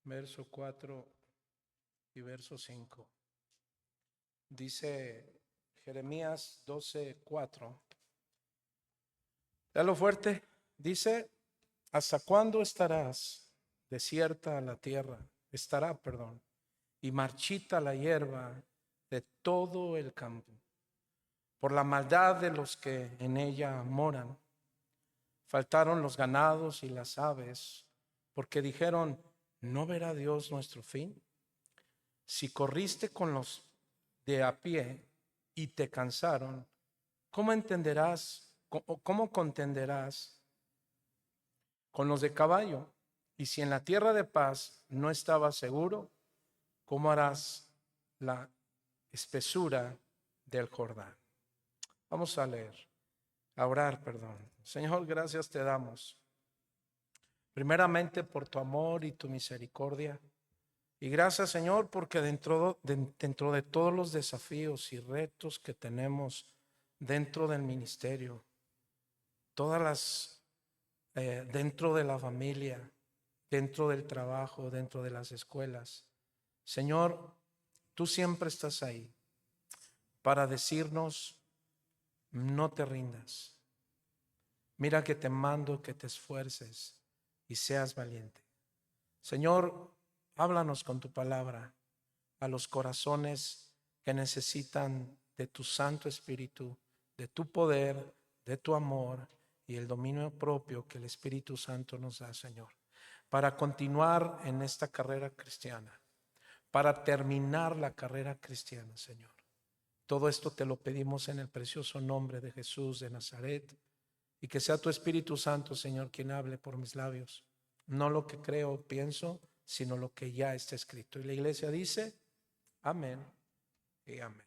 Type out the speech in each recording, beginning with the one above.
verso 4 y verso 5. Dice Jeremías 12:4. Léalo fuerte. Dice: ¿hasta cuándo desierta la tierra? Y marchita la hierba de todo el campo, por la maldad de los que en ella moran. Faltaron los ganados y las aves, porque dijeron: ¿no verá Dios nuestro fin? Si corriste con los de a pie y te cansaron, ¿cómo entenderás o cómo contenderás con los de caballo? Y si en la tierra de paz no estabas seguro, ¿cómo harás la espesura del Jordán? Vamos a leer, a orar, perdón. Señor, gracias te damos, primeramente por tu amor y tu misericordia. Y gracias, Señor, porque dentro de todos los desafíos y retos que tenemos dentro del ministerio, dentro de la familia, dentro del trabajo, dentro de las escuelas, Señor, tú siempre estás ahí para decirnos: no te rindas. Mira que te mando que te esfuerces y seas valiente. Señor, háblanos con tu palabra a los corazones que necesitan de tu Santo Espíritu, de tu poder, de tu amor y el dominio propio que el Espíritu Santo nos da, Señor, para continuar en esta carrera cristiana, para terminar la carrera cristiana, Señor. Todo esto te lo pedimos en el precioso nombre de Jesús de Nazaret, y que sea tu Espíritu Santo, Señor, quien hable por mis labios. No lo que creo o pienso, sino lo que ya está escrito. Y la iglesia dice: amén y amén.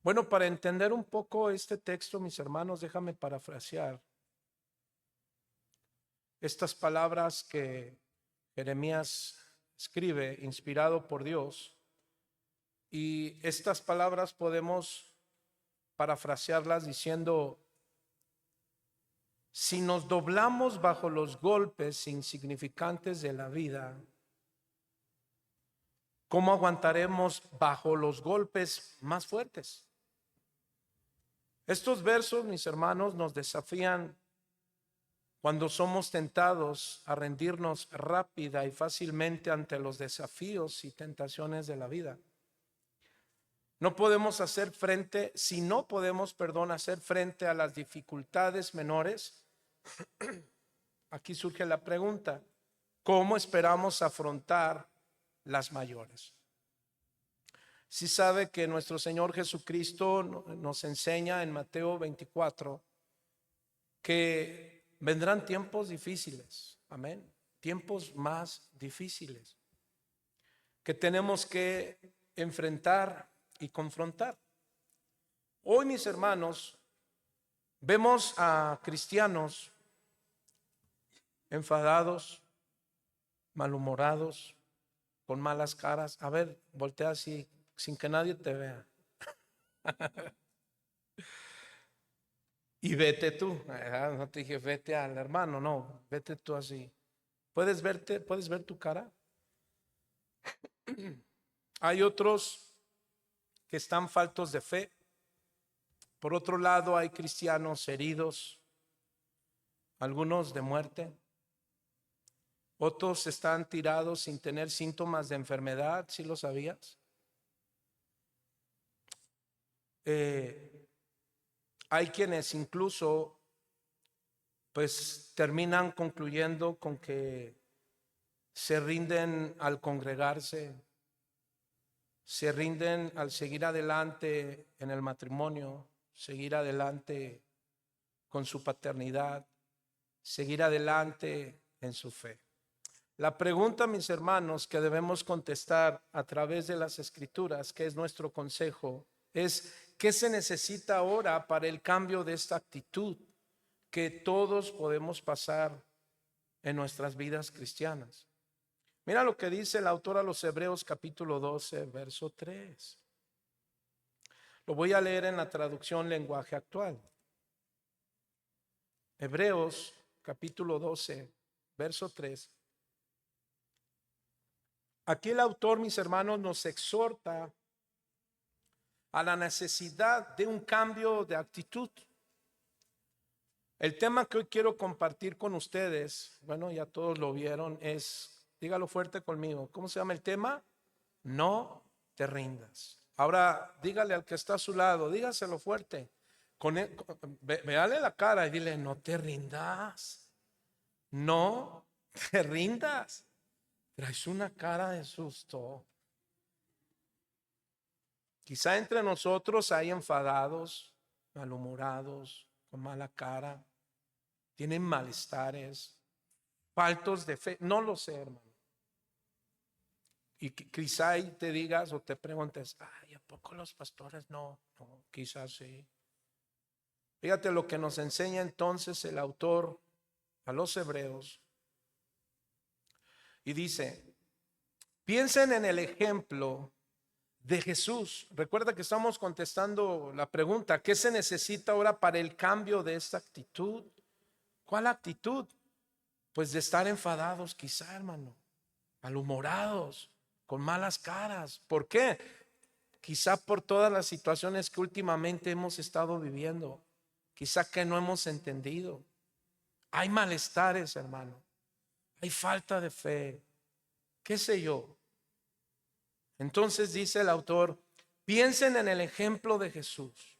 Bueno, para entender un poco este texto, mis hermanos, déjame parafrasear estas palabras que Jeremías escribe, inspirado por Dios. Y estas palabras podemos parafrasearlas diciendo: si nos doblamos bajo los golpes insignificantes de la vida, ¿cómo aguantaremos bajo los golpes más fuertes? Estos versos, mis hermanos, nos desafían cuando somos tentados a rendirnos rápida y fácilmente ante los desafíos y tentaciones de la vida. No podemos hacer frente, si no podemos, hacer frente a las dificultades menores. Aquí surge la pregunta: ¿cómo esperamos afrontar las mayores? Si sabe que nuestro Señor Jesucristo nos enseña en Mateo 24 que vendrán tiempos difíciles, amén, tiempos más difíciles que tenemos que enfrentar y confrontar. Hoy, mis hermanos, vemos a cristianos enfadados, malhumorados, con malas caras. A ver, voltea así, sin que nadie te vea. Y vete tú. No te dije vete al hermano, no, vete tú así. ¿Puedes ver tu cara? Hay otros que están faltos de fe. Por otro lado, hay cristianos heridos, algunos de muerte. Otros están tirados sin tener síntomas de enfermedad, ¿sí lo sabías? Hay quienes incluso pues terminan concluyendo con que se rinden al congregarse, se rinden al seguir adelante en el matrimonio, seguir adelante con su paternidad, seguir adelante en su fe. La pregunta, mis hermanos, que debemos contestar a través de las Escrituras, que es nuestro consejo, es: ¿qué se necesita ahora para el cambio de esta actitud que todos podemos pasar en nuestras vidas cristianas? Mira lo que dice el autor a los Hebreos capítulo 12, verso 3. Lo voy a leer en la traducción lenguaje actual. Hebreos capítulo 12, verso 3. Aquí el autor, mis hermanos, nos exhorta a la necesidad de un cambio de actitud. El tema que hoy quiero compartir con ustedes, bueno, ya todos lo vieron, es, dígalo fuerte conmigo, ¿cómo se llama el tema? No te rindas. Ahora dígale al que está a su lado, dígaselo fuerte, véale la cara y dile, no te rindas, no te rindas. Traes una cara de susto. Quizá entre nosotros hay enfadados, malhumorados, con mala cara, tienen malestares, faltos de fe, no lo sé, hermano. Y quizá ahí te digas o te preguntes, ay, ¿a poco los pastores no? No, quizás sí. Fíjate lo que nos enseña entonces el autor a los hebreos. Y dice, piensen en el ejemplo de Jesús. Recuerda que estamos contestando la pregunta, ¿qué se necesita ahora para el cambio de esta actitud? ¿Cuál actitud? Pues de estar enfadados quizá, hermano, malhumorados, con malas caras. ¿Por qué? Quizá por todas las situaciones que últimamente hemos estado viviendo, quizá que no hemos entendido. Hay malestares, hermano, hay falta de fe, qué sé yo. Entonces dice el autor, piensen en el ejemplo de Jesús.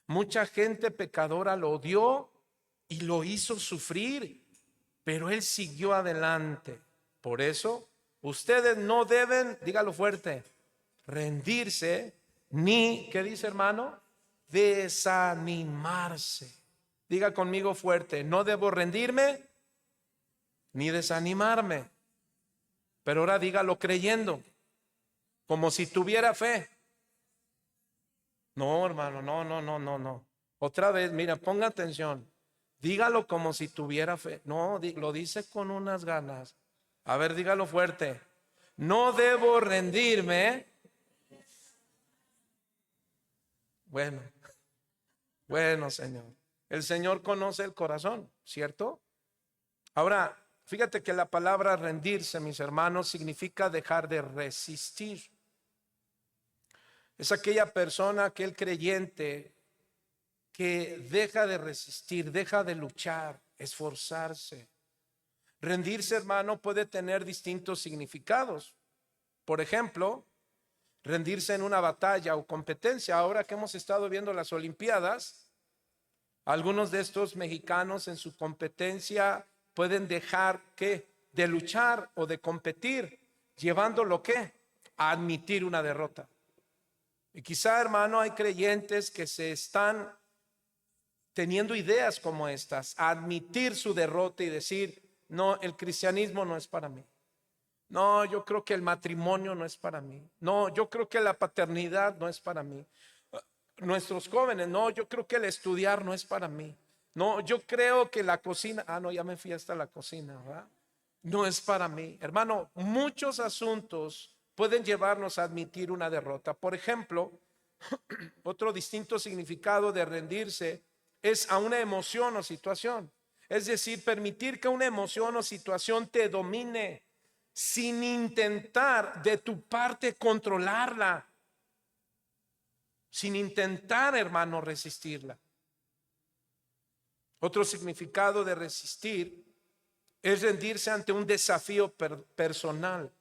Mucha gente pecadora lo odió y lo hizo sufrir, pero él siguió adelante. Por eso, ustedes no deben, dígalo fuerte, rendirse ni, ¿qué dice hermano? Desanimarse. Diga conmigo fuerte, no debo rendirme ni desanimarme. Pero ahora dígalo creyendo, como si tuviera fe. No, hermano, no. Otra vez, mira, ponga atención. Dígalo como si tuviera fe. No, lo dice con unas ganas. A ver, dígalo fuerte. No debo rendirme. Bueno, Señor. El Señor conoce el corazón, ¿cierto? Ahora, fíjate que la palabra rendirse, mis hermanos, significa dejar de resistir. Es aquella persona, aquel creyente que deja de resistir, deja de luchar, esforzarse. Rendirse, hermano, puede tener distintos significados. Por ejemplo, rendirse en una batalla o competencia. Ahora que hemos estado viendo las Olimpiadas, algunos de estos mexicanos en su competencia pueden dejar de luchar o de competir, llevándolo a admitir una derrota. Y quizá, hermano, hay creyentes que se están teniendo ideas como estas, admitir su derrota y decir, no, el cristianismo no es para mí. No, yo creo que el matrimonio no es para mí. No, yo creo que la paternidad no es para mí. Nuestros jóvenes, no, yo creo que el estudiar no es para mí. No, yo creo que la cocina, no, ya me fui hasta la cocina, ¿verdad? No es para mí. Hermano, muchos asuntos pueden llevarnos a admitir una derrota. Por ejemplo, otro distinto significado de rendirse es a una emoción o situación. Es decir, permitir que una emoción o situación te domine sin intentar de tu parte controlarla, sin intentar, hermano, resistirla. Otro significado de resistir es rendirse ante un desafío personal.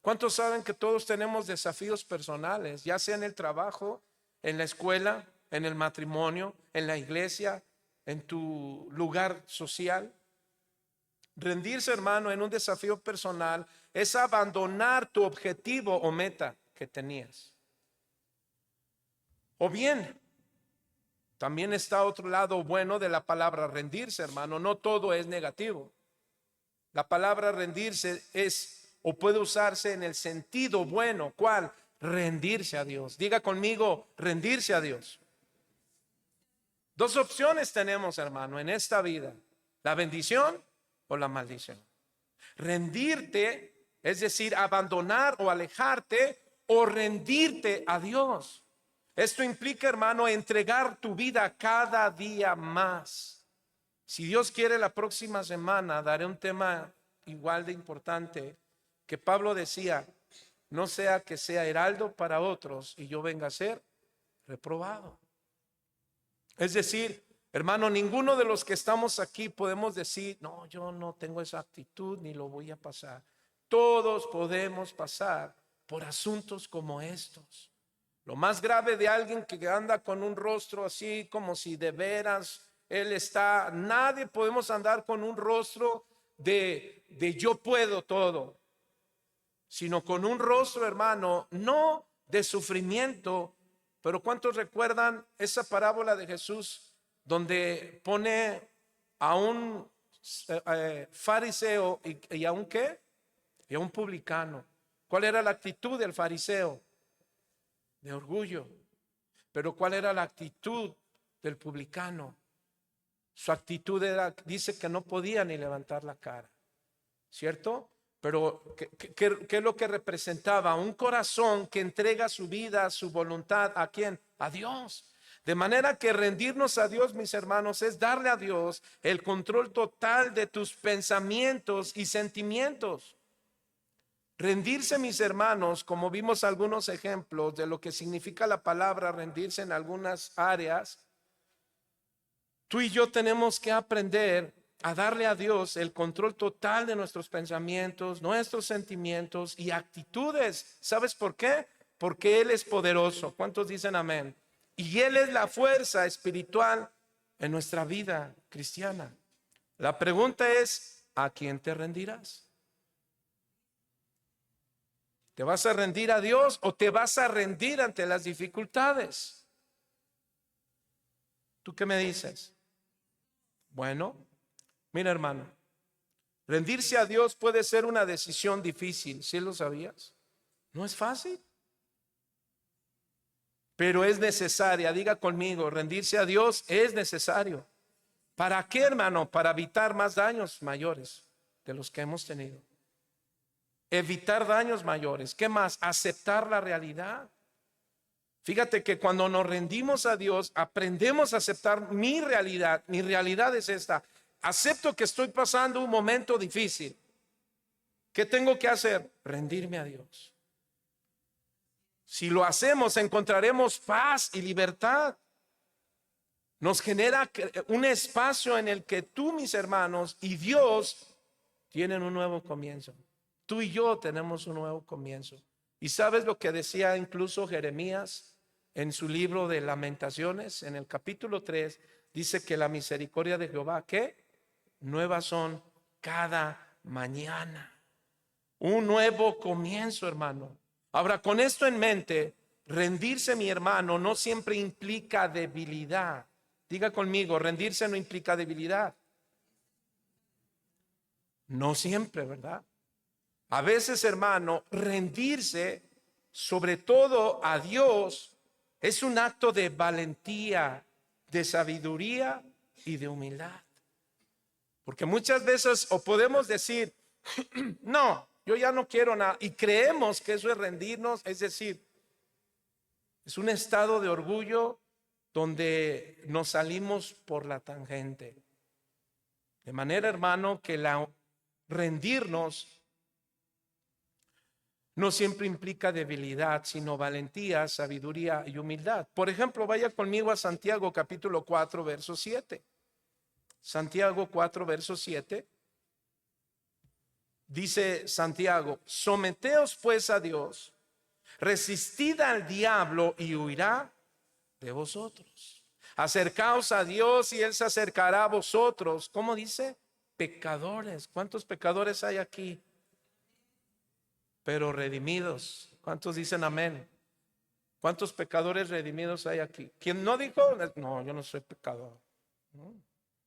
¿Cuántos saben que todos tenemos desafíos personales, ya sea en el trabajo, en la escuela, en el matrimonio, en la iglesia, en tu lugar social? Rendirse, hermano, en un desafío personal es abandonar tu objetivo o meta que tenías. O bien, también está otro lado bueno de la palabra rendirse, hermano. No todo es negativo. La palabra rendirse es o puede usarse en el sentido bueno. ¿Cuál? Rendirse a Dios. Diga conmigo, rendirse a Dios. Dos opciones tenemos, hermano, en esta vida: la bendición o la maldición. Rendirte, es decir, abandonar o alejarte, o rendirte a Dios. Esto implica, hermano, entregar tu vida cada día más. Si Dios quiere, la próxima semana daré un tema igual de importante que Pablo decía, no sea que sea heraldo para otros y yo venga a ser reprobado. Es decir, hermano, ninguno de los que estamos aquí podemos decir, no, yo no tengo esa actitud ni lo voy a pasar. Todos podemos pasar por asuntos como estos. Lo más grave de alguien que anda con un rostro así como si de veras él está, nadie podemos andar con un rostro de yo puedo todo, sino con un rostro, hermano, no de sufrimiento. Pero ¿cuántos recuerdan esa parábola de Jesús donde pone a un fariseo y a un qué? Y a un publicano? ¿Cuál era la actitud del fariseo? De orgullo. Pero ¿cuál era la actitud del publicano? Su actitud era, dice que no podía ni levantar la cara, ¿cierto? Pero ¿qué es lo que representaba? Un corazón que entrega su vida, su voluntad, ¿a quién? A Dios. De manera que rendirnos a Dios, mis hermanos, es darle a Dios el control total de tus pensamientos y sentimientos. Rendirse, mis hermanos, como vimos algunos ejemplos de lo que significa la palabra rendirse en algunas áreas, tú y yo tenemos que aprender a darle a Dios el control total de nuestros pensamientos, nuestros sentimientos y actitudes. ¿Sabes por qué? Porque Él es poderoso. ¿Cuántos dicen amén? Y Él es la fuerza espiritual en nuestra vida cristiana. La pregunta es, ¿a quién te rendirás? ¿Te vas a rendir a Dios o te vas a rendir ante las dificultades? ¿Tú qué me dices? Bueno, mira, hermano, rendirse a Dios puede ser una decisión difícil, ¿sí lo sabías? No es fácil, pero es necesaria. Diga conmigo, rendirse a Dios es necesario. ¿Para qué, hermano? Para evitar más daños mayores de los que hemos tenido. Evitar daños mayores. ¿Qué más? Aceptar la realidad. Fíjate que cuando nos rendimos a Dios, aprendemos a aceptar mi realidad. Mi realidad es esta. Acepto que estoy pasando un momento difícil. ¿Qué tengo que hacer? Rendirme a Dios. Si lo hacemos, encontraremos paz y libertad. Nos genera un espacio en el que tú, mis hermanos, y Dios tienen un nuevo comienzo. Tú y yo tenemos un nuevo comienzo. ¿Y sabes lo que decía incluso Jeremías en su libro de Lamentaciones? En el capítulo 3 dice que la misericordia de Jehová, ¿qué? Nuevas son cada mañana. Un nuevo comienzo, hermano. Ahora, con esto en mente, rendirse, mi hermano, no siempre implica debilidad. Diga conmigo, rendirse no implica debilidad. No siempre, ¿verdad? A veces, hermano, rendirse, sobre todo a Dios, es un acto de valentía, de sabiduría y de humildad. Porque muchas veces o podemos decir, no, yo ya no quiero nada. Y creemos que eso es rendirnos, es decir, es un estado de orgullo donde nos salimos por la tangente. De manera, hermano, que rendirnos no siempre implica debilidad, sino valentía, sabiduría y humildad. Por ejemplo, vaya conmigo a Santiago capítulo 4, verso 7. Santiago 4, verso 7. Dice Santiago, someteos pues a Dios, resistid al diablo y huirá de vosotros. Acercaos a Dios y Él se acercará a vosotros. ¿Cómo dice? Pecadores. ¿Cuántos pecadores hay aquí? Pero redimidos. ¿Cuántos dicen amén? ¿Cuántos pecadores redimidos hay aquí? ¿Quién no dijo? No, yo no soy pecador. No.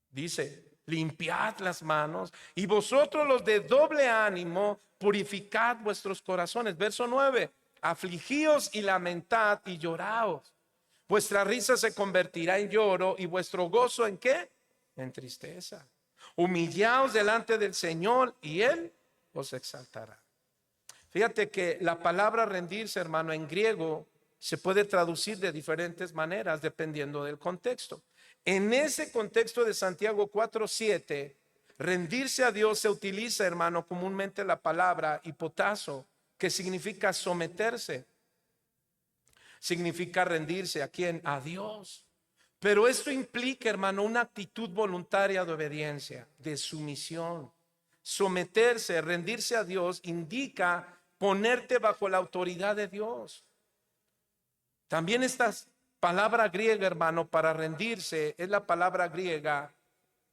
Dice, limpiad las manos y vosotros los de doble ánimo, purificad vuestros corazones. Verso 9, afligíos y lamentad y lloraos. Vuestra risa se convertirá en lloro y vuestro gozo ¿en qué? En tristeza. Humillaos delante del Señor y Él os exaltará. Fíjate que la palabra rendirse, hermano, en griego se puede traducir de diferentes maneras dependiendo del contexto. En ese contexto de Santiago 4:7, rendirse a Dios se utiliza, hermano, comúnmente la palabra hipotazo, que significa someterse. Significa rendirse. ¿A quién? A Dios. Pero esto implica, hermano, una actitud voluntaria de obediencia, de sumisión. Someterse, rendirse a Dios, indica ponerte bajo la autoridad de Dios. También esta palabra griega, hermano, para rendirse, es la palabra griega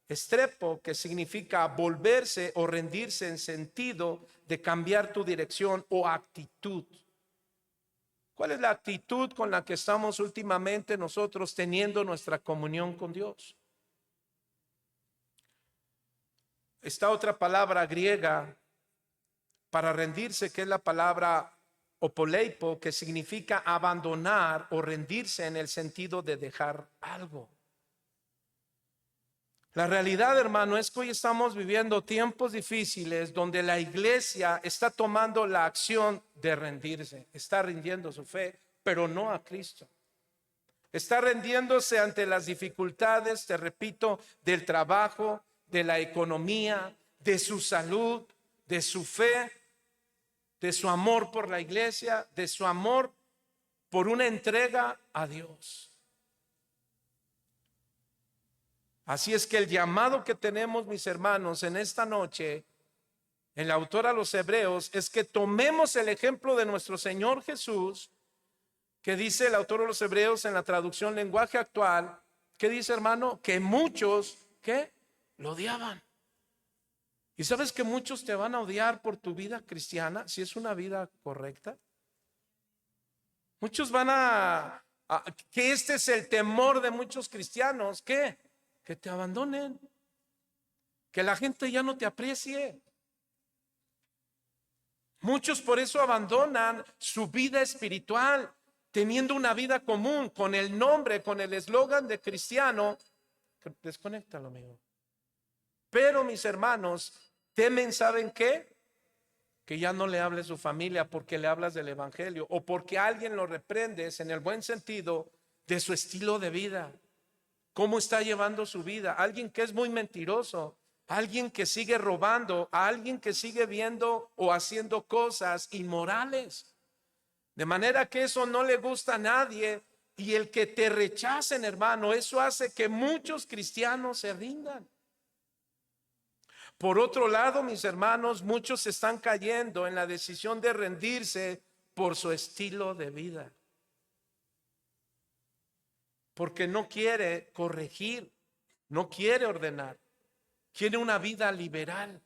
estrepo, que significa volverse o rendirse en sentido de cambiar tu dirección o actitud. ¿Cuál es la actitud con la que estamos últimamente nosotros teniendo nuestra comunión con Dios? Esta otra palabra griega para rendirse, que es la palabra opoleipo, que significa abandonar o rendirse en el sentido de dejar algo. La realidad, hermano, es que hoy estamos viviendo tiempos difíciles donde la iglesia está tomando la acción de rendirse, está rindiendo su fe, pero no a Cristo. Está rendiéndose ante las dificultades, te repito, del trabajo, de la economía, de su salud, de su fe, de su amor por la iglesia, de su amor por una entrega a Dios. Así es que el llamado que tenemos, mis hermanos, en esta noche, el autor a los Hebreos, es que tomemos el ejemplo de nuestro Señor Jesús, que dice el autor a los Hebreos en la traducción lenguaje actual, que dice, hermano, que muchos, ¿qué? Lo odiaban. ¿Y sabes que muchos te van a odiar por tu vida cristiana, si es una vida correcta? Muchos van que este es el temor de muchos cristianos, ¿qué? Que te abandonen, que la gente ya no te aprecie. Muchos por eso abandonan su vida espiritual, teniendo una vida común, con el nombre, con el eslogan de cristiano. Desconéctalo, amigo. Pero mis hermanos, temen, ¿saben qué? Que ya no le hable a su familia porque le hablas del evangelio, o porque alguien lo reprendes en el buen sentido de su estilo de vida. ¿Cómo está llevando su vida? Alguien que es muy mentiroso, alguien que sigue robando, alguien que sigue viendo o haciendo cosas inmorales. De manera que eso no le gusta a nadie, y el que te rechacen, hermano, eso hace que muchos cristianos se rindan. Por otro lado, mis hermanos, muchos están cayendo en la decisión de rendirse por su estilo de vida, porque no quiere corregir, no quiere ordenar, quiere una vida liberal,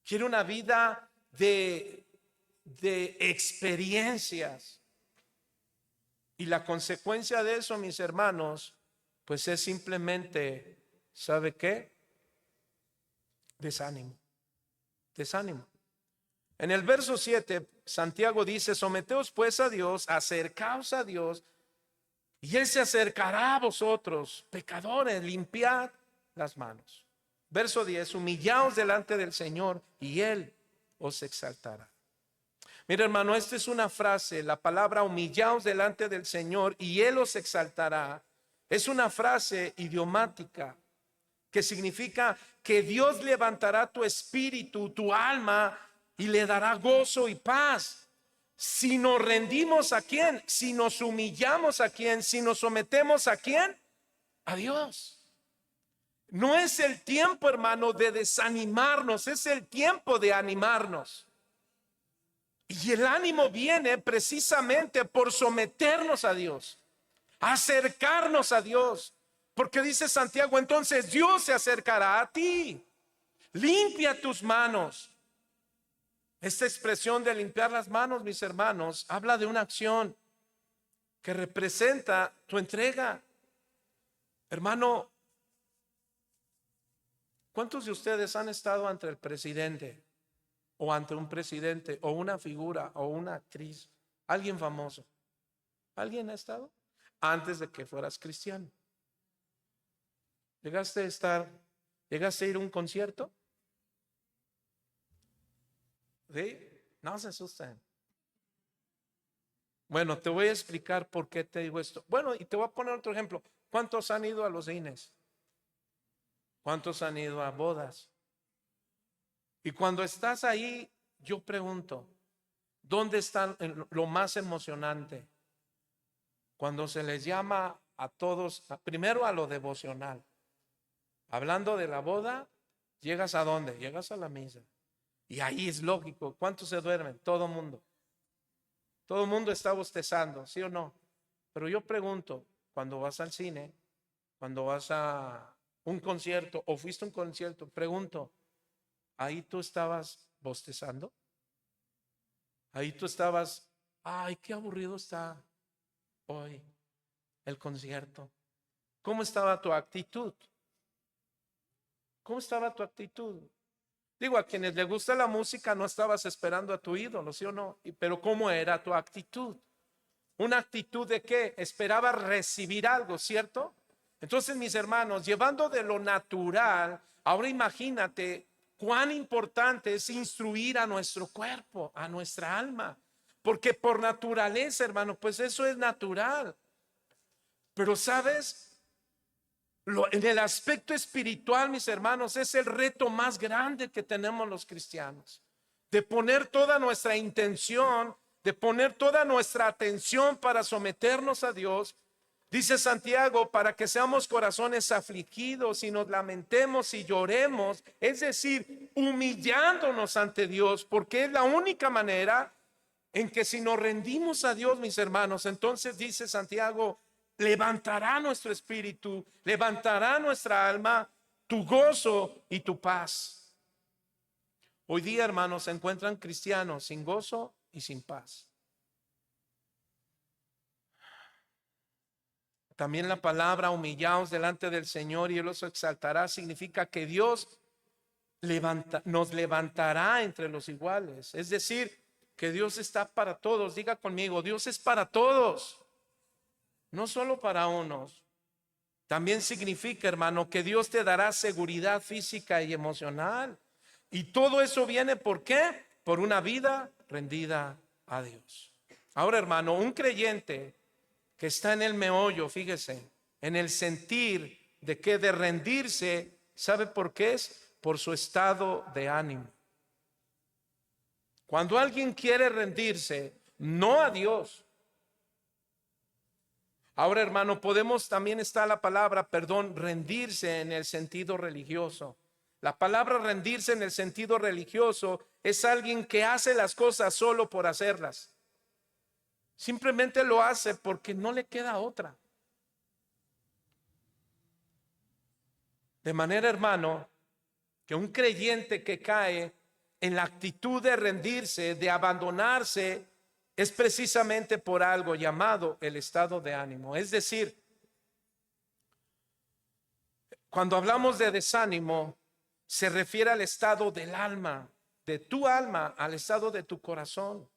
quiere una vida de experiencias. Y la consecuencia de eso, mis hermanos, pues es simplemente, ¿sabe qué? Desánimo, desánimo. En el verso 7, Santiago dice, someteos pues a Dios, acercaos a Dios, y Él se acercará a vosotros, pecadores, limpiad las manos. Verso 10, humillaos delante del Señor y Él os exaltará. Mira, hermano, esta es una frase, la palabra humillaos delante del Señor y Él os exaltará. Es una frase idiomática que significa que Dios levantará tu espíritu, tu alma, y le dará gozo y paz. Si nos rendimos, ¿a quién? Si nos humillamos, ¿a quién? Si nos sometemos, ¿a quién? A Dios. No es el tiempo, hermano, de desanimarnos, es el tiempo de animarnos. Y el ánimo viene precisamente por someternos a Dios, acercarnos a Dios. Porque dice Santiago, entonces Dios se acercará a ti. Limpia tus manos. Esta expresión de limpiar las manos, mis hermanos, habla de una acción que representa tu entrega. Hermano, ¿cuántos de ustedes han estado ante el presidente o ante un presidente o una figura o una actriz, alguien famoso? ¿Alguien ha estado? Antes de que fueras cristiano. ¿Llegaste a ir a un concierto? ¿Sí? No se asusten. Bueno, te voy a explicar por qué te digo esto. Bueno, y te voy a poner otro ejemplo. ¿Cuántos han ido a los cines? ¿Cuántos han ido a bodas? Y cuando estás ahí, yo pregunto, ¿Dónde está lo más emocionante? Cuando se les llama a todos, primero a lo devocional. Hablando de la boda, ¿llegas a dónde? Llegas a la misa. Y ahí es lógico. ¿Cuántos se duermen? Todo mundo. Todo mundo está bostezando, ¿sí o no? Pero yo pregunto, cuando vas al cine, cuando vas a un concierto o fuiste a un concierto, pregunto, ¿ahí tú estabas bostezando? Ahí tú estabas, ay, qué aburrido está hoy el concierto. ¿Cómo estaba tu actitud? ¿Cómo estaba tu actitud? Digo, a quienes les gusta la música no estabas esperando a tu ídolo, ¿sí o no? Pero ¿cómo era tu actitud? ¿Una actitud de qué? Esperaba recibir algo, ¿cierto? Entonces, mis hermanos, llevando de lo natural, ahora imagínate cuán importante es instruir a nuestro cuerpo, a nuestra alma. Porque por naturaleza, hermano, pues eso es natural. Pero ¿sabes? En el aspecto espiritual, mis hermanos, es el reto más grande que tenemos los cristianos. De poner toda nuestra intención, de poner toda nuestra atención para someternos a Dios. Dice Santiago, para que seamos corazones afligidos y nos lamentemos y lloremos, es decir, humillándonos ante Dios, porque es la única manera en que si nos rendimos a Dios, mis hermanos, entonces dice Santiago, levantará nuestro espíritu, levantará nuestra alma, tu gozo y tu paz. Hoy día, hermanos, se encuentran cristianos sin gozo y sin paz. También la palabra humillaos delante del Señor y Él os exaltará significa que Dios nos levantará entre los iguales. Es decir, que Dios está para todos. Diga conmigo, Dios es para todos, no solo para unos. También significa, hermano, que Dios te dará seguridad física y emocional. Y todo eso viene, ¿por qué? Por una vida rendida a Dios. Ahora, hermano, un creyente que está en el meollo, fíjese, en el sentir de que de rendirse, ¿sabe por qué es? Por su estado de ánimo. Cuando alguien quiere rendirse, no a Dios. Ahora, hermano, podemos también está la palabra, perdón, rendirse en el sentido religioso. La palabra rendirse en el sentido religioso es alguien que hace las cosas solo por hacerlas. Simplemente lo hace porque no le queda otra. De manera, hermano, que un creyente que cae en la actitud de rendirse, de abandonarse, es precisamente por algo llamado el estado de ánimo. Es decir, cuando hablamos de desánimo, se refiere al estado del alma, de tu alma, al estado de tu corazón.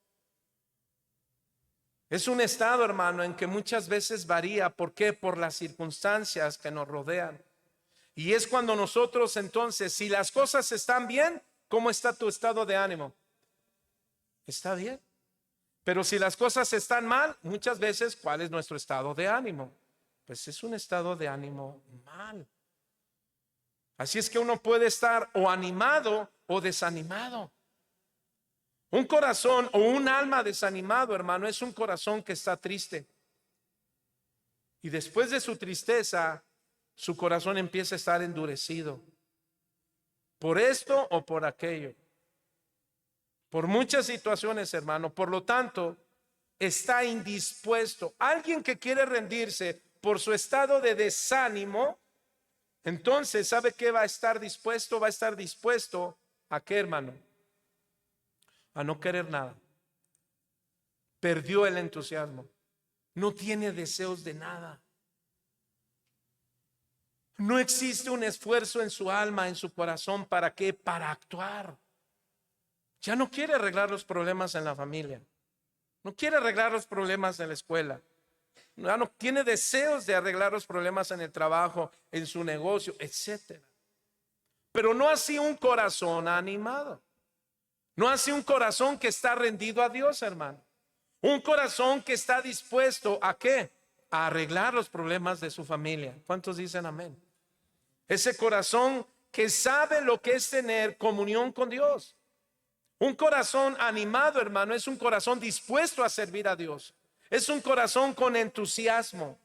Es un estado, hermano, en que muchas veces varía. ¿Por qué? Por las circunstancias que nos rodean. Y es cuando nosotros entonces, si las cosas están bien, ¿cómo está tu estado de ánimo? Está bien. Pero si las cosas están mal, muchas veces, ¿cuál es nuestro estado de ánimo? Pues es un estado de ánimo mal. Así es que uno puede estar o animado o desanimado. Un corazón o un alma desanimado, hermano, es un corazón que está triste. Y después de su tristeza, su corazón empieza a estar endurecido. Por esto o por aquello. Por muchas situaciones, hermano. Por lo tanto, está indispuesto. Alguien que quiere rendirse por su estado de desánimo, entonces, ¿sabe qué va a estar dispuesto? Va a estar dispuesto ¿a qué, hermano? A no querer nada. Perdió el entusiasmo. No tiene deseos de nada. No existe un esfuerzo en su alma, en su corazón. ¿Para qué? Para actuar. Ya no quiere arreglar los problemas en la familia. No quiere arreglar los problemas en la escuela. Ya no tiene deseos de arreglar los problemas en el trabajo, en su negocio, etcétera. Pero no así un corazón animado. No así un corazón que está rendido a Dios, hermano. Un corazón que está dispuesto ¿a qué? A arreglar los problemas de su familia. ¿Cuántos dicen amén? Ese corazón que sabe lo que es tener comunión con Dios. Un corazón animado, hermano, es un corazón dispuesto a servir a Dios. Es un corazón con entusiasmo,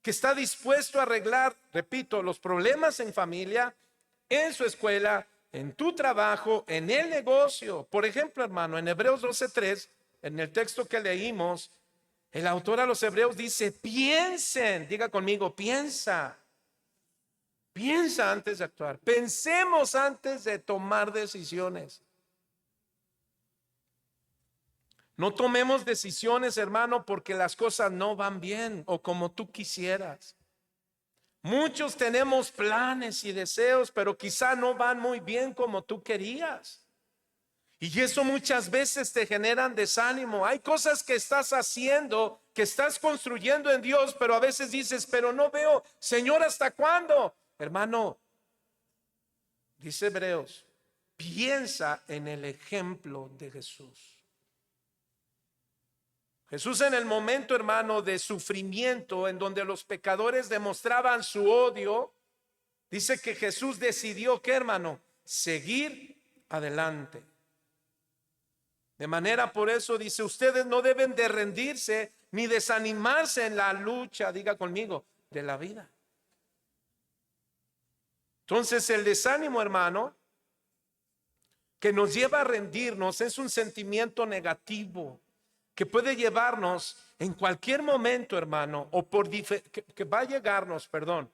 que está dispuesto a arreglar, repito, los problemas en familia, en su escuela, en tu trabajo, en el negocio. Por ejemplo, hermano, en Hebreos 12:3, en el texto que leímos, el autor a los Hebreos dice: piensen, diga conmigo, piensa antes de actuar, pensemos antes de tomar decisiones. No tomemos decisiones, hermano, porque las cosas no van bien o como tú quisieras. Muchos tenemos planes y deseos, pero quizá no van muy bien como tú querías. Y eso muchas veces te generan desánimo. Hay cosas que estás haciendo, que estás construyendo en Dios, pero a veces dices: pero no veo, Señor, ¿hasta cuándo? Hermano, dice Hebreos, piensa en el ejemplo de Jesús. Jesús, en el momento, hermano, de sufrimiento, en donde los pecadores demostraban su odio, dice que Jesús decidió, ¿qué, hermano? Seguir adelante. De manera, por eso dice: ustedes no deben de rendirse ni desanimarse en la lucha, diga conmigo, de la vida. Entonces, el desánimo, hermano, que nos lleva a rendirnos, es un sentimiento negativo que puede llevarnos en cualquier momento, hermano, o que va a llegarnos, perdón,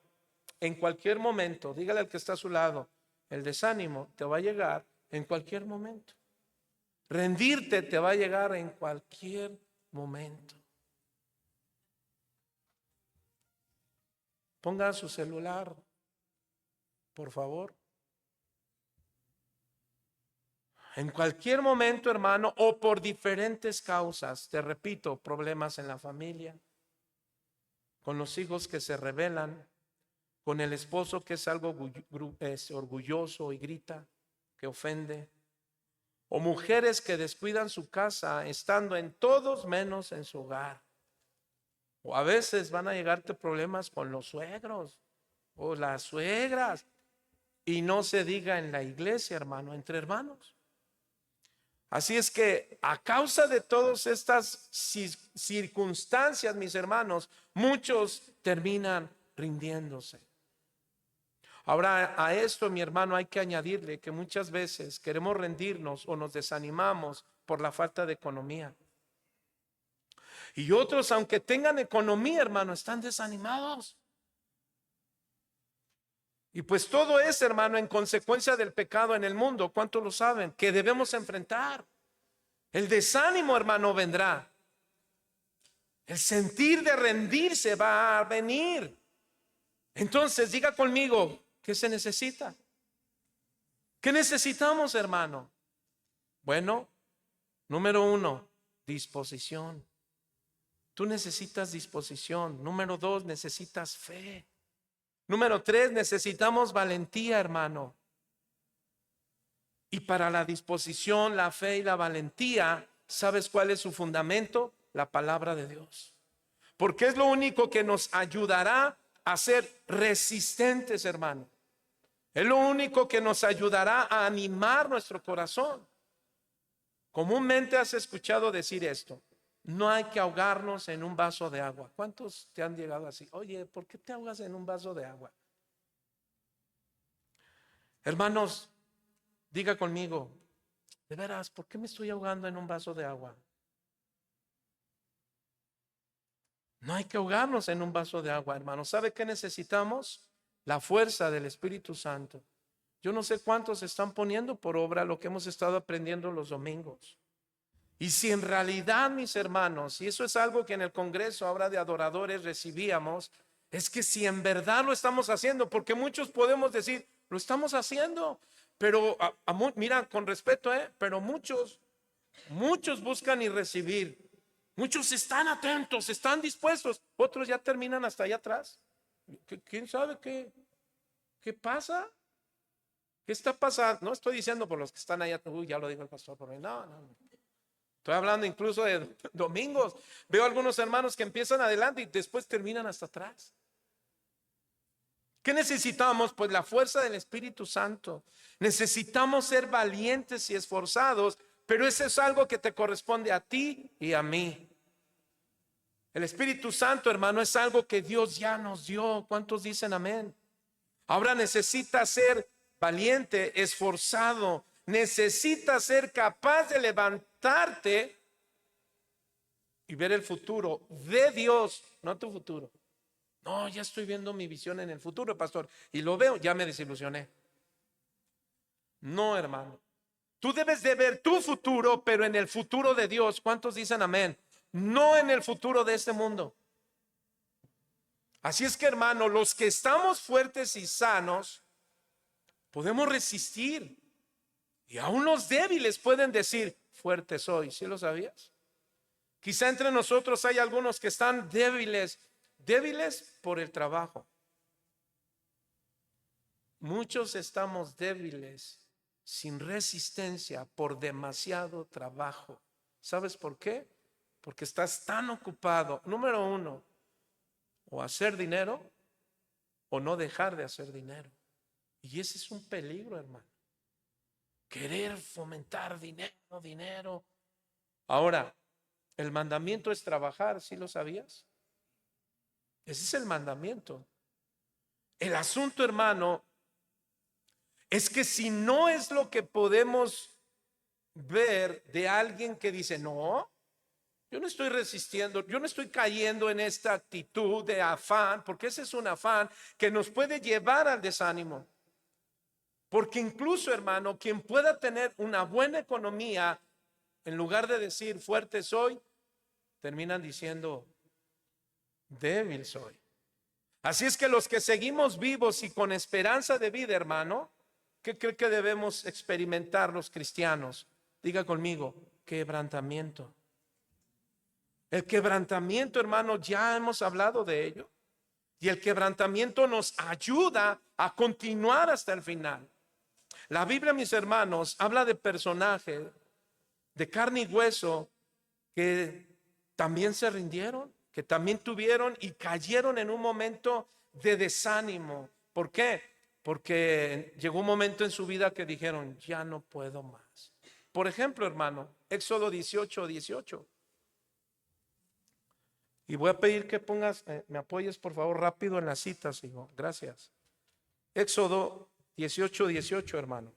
en cualquier momento. Dígale al que está a su lado: el desánimo te va a llegar en cualquier momento. Rendirte te va a llegar en cualquier momento. Ponga su celular, por favor. En cualquier momento, hermano, o por diferentes causas. Te repito: problemas en la familia, con los hijos que se rebelan, con el esposo que es orgulloso y grita, que ofende, o mujeres que descuidan su casa estando en todos menos en su hogar. O a veces van a llegarte problemas con los suegros o las suegras, y no se diga en la iglesia, hermano, entre hermanos. Así es que a causa de todas estas circunstancias, mis hermanos, muchos terminan rindiéndose. Ahora, a esto, mi hermano, hay que añadirle que muchas veces queremos rendirnos o nos desanimamos por la falta de economía. Y otros, aunque tengan economía, hermano, están desanimados. Y pues todo es, hermano, en consecuencia del pecado en el mundo. ¿Cuántos lo saben? Que debemos enfrentar. El desánimo, hermano, vendrá. El sentir de rendirse va a venir. Entonces, diga conmigo, ¿qué se necesita? ¿Qué necesitamos, hermano? Bueno, número 1, disposición. Tú necesitas disposición. Número 2, necesitas fe. Número 3, necesitamos valentía, hermano. Y para la disposición, la fe y la valentía, ¿sabes cuál es su fundamento? La palabra de Dios. Porque es lo único que nos ayudará a ser resistentes, hermano. Es lo único que nos ayudará a animar nuestro corazón. Comúnmente has escuchado decir esto: no hay que ahogarnos en un vaso de agua. ¿Cuántos te han llegado así? Oye, ¿por qué te ahogas en un vaso de agua? Hermanos, diga conmigo, de veras, ¿por qué me estoy ahogando en un vaso de agua? No hay que ahogarnos en un vaso de agua, hermanos. ¿Sabe qué necesitamos? La fuerza del Espíritu Santo. Yo no sé cuántos están poniendo por obra lo que hemos estado aprendiendo los domingos. Y si en realidad, mis hermanos, y eso es algo que en el Congreso ahora de adoradores recibíamos, es que si en verdad lo estamos haciendo, porque muchos podemos decir, lo estamos haciendo, pero mira, con respeto, pero muchos buscan y recibir. Muchos están atentos, están dispuestos, otros ya terminan hasta allá atrás. ¿Quién sabe qué pasa? ¿Qué está pasando? No estoy diciendo por los que están allá, ya lo dijo el pastor por mí, no. Estoy hablando incluso de domingos. Veo algunos hermanos que empiezan adelante y después terminan hasta atrás. ¿Qué necesitamos? Pues la fuerza del Espíritu Santo. Necesitamos ser valientes y esforzados Pero eso es algo que te corresponde a ti y a mí. El Espíritu Santo, hermano, es algo que Dios ya nos dio. ¿Cuántos dicen amén? Ahora necesitas ser valiente, esforzado. Necesitas ser capaz de levantarte y ver el futuro de Dios, no tu futuro. No, ya estoy viendo mi visión en el futuro, pastor, y lo veo, ya me desilusioné. No, hermano. Tú debes de ver tu futuro, pero en el futuro de Dios. ¿Cuántos dicen amén? No en el futuro de este mundo. Así es que, hermano, los que estamos fuertes y sanos, podemos resistir. Y aún los débiles pueden decir, fuerte soy. ¿Sí lo sabías? Quizá entre nosotros hay algunos que están débiles por el trabajo. Muchos estamos débiles, sin resistencia, por demasiado trabajo. ¿Sabes por qué? Porque estás tan ocupado, número uno, o hacer dinero o no dejar de hacer dinero. Y ese es un peligro, hermano. Querer fomentar dinero. Ahora, el mandamiento es trabajar, ¿sí lo sabías? Ese es el mandamiento. El asunto, hermano, es que si no es lo que podemos ver de alguien que dice, no, yo no estoy resistiendo, yo no estoy cayendo en esta actitud de afán, porque ese es un afán que nos puede llevar al desánimo. Porque incluso, hermano, quien pueda tener una buena economía, en lugar de decir fuerte soy, terminan diciendo débil soy. Así es que los que seguimos vivos y con esperanza de vida, hermano, ¿qué cree que debemos experimentar los cristianos? Diga conmigo, quebrantamiento. El quebrantamiento, hermano, ya hemos hablado de ello. Y el quebrantamiento nos ayuda a continuar hasta el final. La Biblia, mis hermanos, habla de personajes de carne y hueso que también se rindieron, que también tuvieron y cayeron en un momento de desánimo. ¿Por qué? Porque llegó un momento en su vida que dijeron, ya no puedo más. Por ejemplo, hermano, Éxodo 18:18. Y voy a pedir que pongas, me apoyes por favor rápido en las citas, hijo. Gracias. Éxodo 18:18, hermano.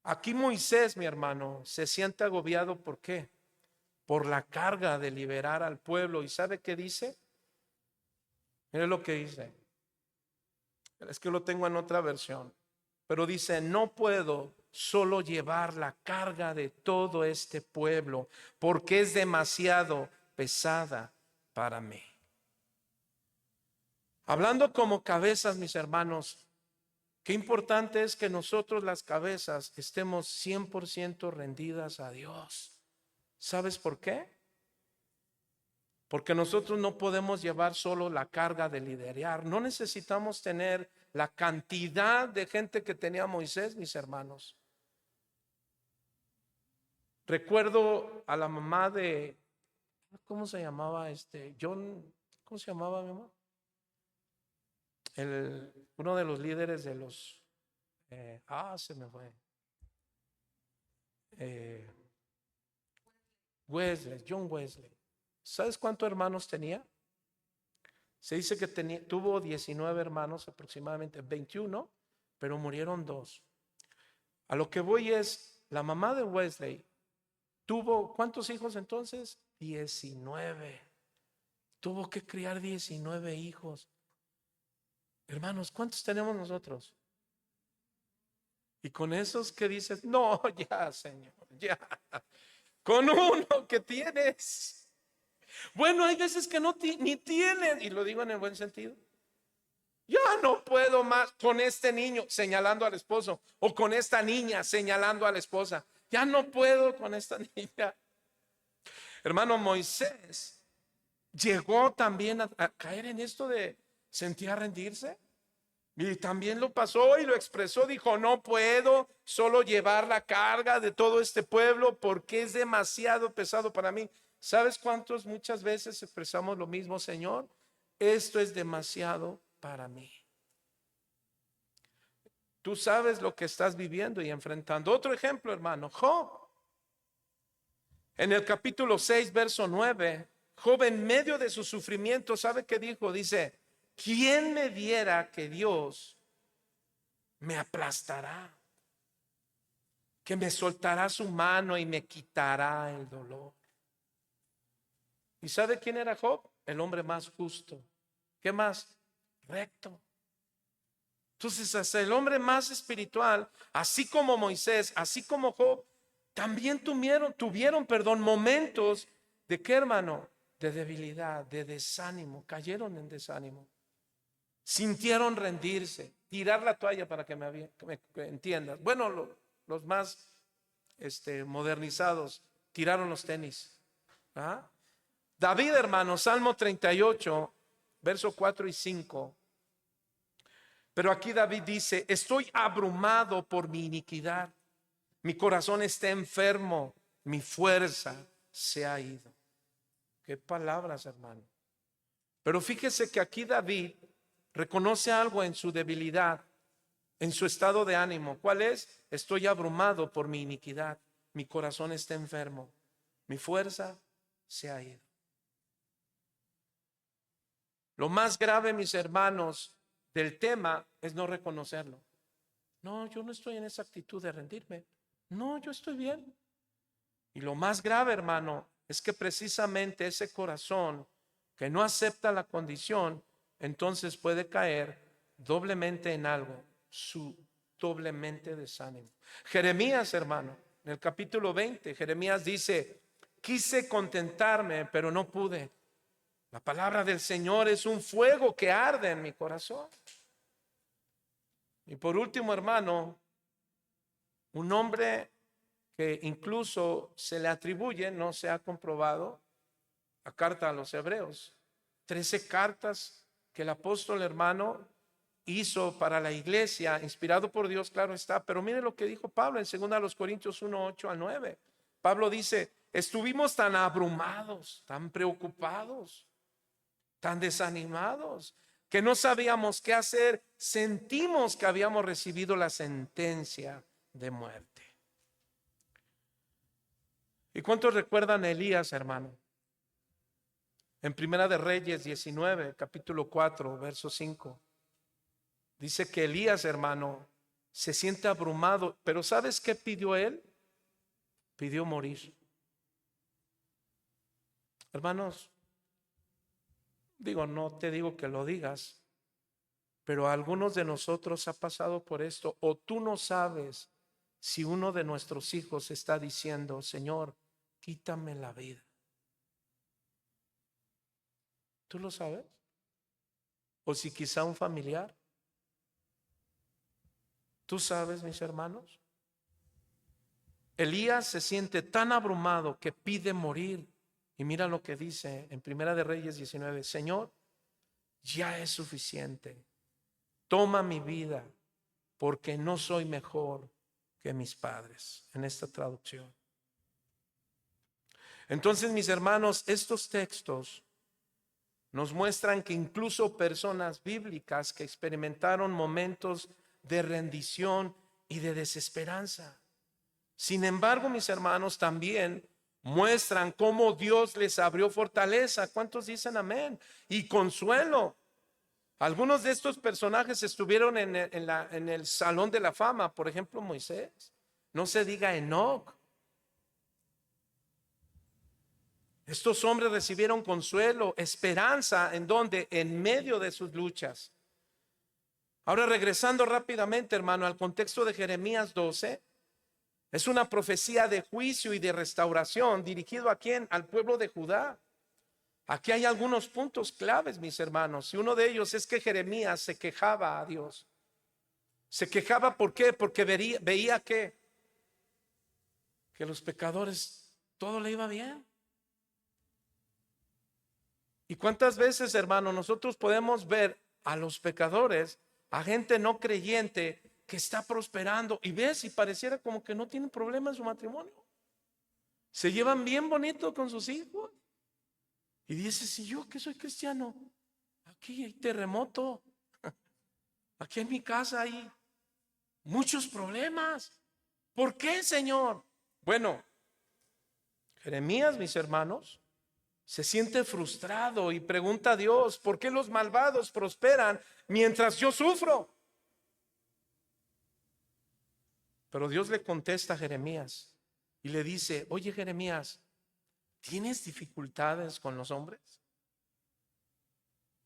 Aquí Moisés, mi hermano, se siente agobiado. ¿Por qué? Por la carga de liberar al pueblo. ¿Y sabe qué dice? Mire lo que dice. Es que lo tengo en otra versión. Pero dice, no puedo solo llevar la carga de todo este pueblo, porque es demasiado pesada para mí. Hablando como cabezas, mis hermanos, qué importante es que nosotros las cabezas estemos 100% rendidas a Dios. ¿Sabes por qué? Porque nosotros no podemos llevar solo la carga de liderar. No necesitamos tener la cantidad de gente que tenía Moisés, mis hermanos. Recuerdo a la mamá de, ¿cómo se llamaba John? ¿Cómo se llamaba mi mamá? Uno de los líderes de los, se me fue. Wesley, John Wesley. ¿Sabes cuántos hermanos tenía? Se dice que tuvo 19 hermanos, aproximadamente 21, pero murieron 2. A lo que voy es, la mamá de Wesley tuvo, ¿cuántos hijos entonces? 19. Tuvo que criar 19 hijos. Hermanos, ¿cuántos tenemos nosotros? Y con esos que dices, no, ya, Señor, ya. Con uno que tienes. Bueno, hay veces que no ni tienen, y lo digo en el buen sentido. Ya no puedo más con este niño, señalando al esposo, o con esta niña, señalando a la esposa. Ya no puedo con esta niña. Hermano, Moisés llegó también a caer en esto de sentía rendirse. Y también lo pasó y lo expresó, dijo, no puedo solo llevar la carga de todo este pueblo porque es demasiado pesado para mí. ¿Sabes cuántos muchas veces expresamos lo mismo, Señor? Esto es demasiado para mí. Tú sabes lo que estás viviendo y enfrentando. Otro ejemplo, hermano, Job. En el capítulo 6, verso 9, Job en medio de su sufrimiento, ¿sabe qué dijo? Dice, ¿quién me diera que Dios me aplastará? Que me soltará su mano y me quitará el dolor. ¿Y sabe quién era Job? El hombre más justo. ¿Qué más? Recto. Entonces, hasta el hombre más espiritual, así como Moisés, así como Job, también tuvieron momentos de qué, hermano, de debilidad, de desánimo, cayeron en desánimo, sintieron rendirse, tirar la toalla para que me entiendas. Bueno, los más modernizados tiraron los tenis. ¿Ah? David, hermano, Salmo 38, verso 4 y 5. Pero aquí David dice, estoy abrumado por mi iniquidad. Mi corazón está enfermo, mi fuerza se ha ido. Qué palabras, hermano. Pero fíjese que aquí David reconoce algo en su debilidad, en su estado de ánimo. ¿Cuál es? Estoy abrumado por mi iniquidad. Mi corazón está enfermo, mi fuerza se ha ido. Lo más grave, mis hermanos, del tema es no reconocerlo. No, yo no estoy en esa actitud de rendirme. No, yo estoy bien. Y lo más grave, hermano, es que precisamente ese corazón que no acepta la condición, entonces puede caer doblemente en algo, su doblemente desánimo. Jeremías, hermano, en el capítulo 20, Jeremías dice, quise contentarme, pero no pude. La palabra del Señor es un fuego que arde en mi corazón. Y por último, hermano, un hombre que incluso se le atribuye, no se ha comprobado, la carta a los hebreos. 13 cartas que el apóstol, hermano, hizo para la iglesia, inspirado por Dios, claro está. Pero mire lo que dijo Pablo en 2 Corintios 1, 8 al 9. Pablo dice, estuvimos tan abrumados, tan preocupados, tan desanimados, que no sabíamos qué hacer. Sentimos que habíamos recibido la sentencia de muerte. ¿Y cuántos recuerdan a Elías, hermano? En Primera de Reyes 19, capítulo 4, verso 5. Dice que Elías, hermano, se siente abrumado, pero ¿sabes qué pidió él? Pidió morir. Hermanos, no te digo que lo digas, pero a algunos de nosotros ha pasado por esto, o tú no sabes si uno de nuestros hijos está diciendo, Señor, quítame la vida. ¿Tú lo sabes? O si quizá un familiar. ¿Tú sabes, mis hermanos? Elías se siente tan abrumado que pide morir. Y mira lo que dice en Primera de Reyes 19, Señor, ya es suficiente. Toma mi vida, porque no soy mejor que mis padres. En esta traducción. Entonces, mis hermanos, estos textos nos muestran que incluso personas bíblicas que experimentaron momentos de rendición y de desesperanza, sin embargo, mis hermanos, también muestran cómo Dios les abrió fortaleza. ¿Cuántos dicen amén? Y consuelo. Algunos de estos personajes estuvieron en el salón de la fama. Por ejemplo, Moisés. No se diga Enoc. Estos hombres recibieron consuelo, esperanza. ¿En dónde? En medio de sus luchas. Ahora, regresando rápidamente, hermano, al contexto de Jeremías 12. Es una profecía de juicio y de restauración dirigido ¿a quién? Al pueblo de Judá. Aquí hay algunos puntos claves, mis hermanos, y uno de ellos es que Jeremías se quejaba a Dios. Se quejaba, ¿por qué? Porque veía que los pecadores todo le iba bien. ¿Y cuántas veces, hermano, nosotros podemos ver a los pecadores, a gente no creyente que está prosperando y ves y pareciera como que no tienen problema en su matrimonio? Se llevan bien bonito con sus hijos. Y dices, si yo que soy cristiano, aquí hay terremoto, aquí en mi casa hay muchos problemas. ¿Por qué, Señor? Bueno, Jeremías, mis hermanos, se siente frustrado y pregunta a Dios, ¿por qué los malvados prosperan mientras yo sufro? Pero Dios le contesta a Jeremías y le dice, oye Jeremías, ¿tienes dificultades con los hombres?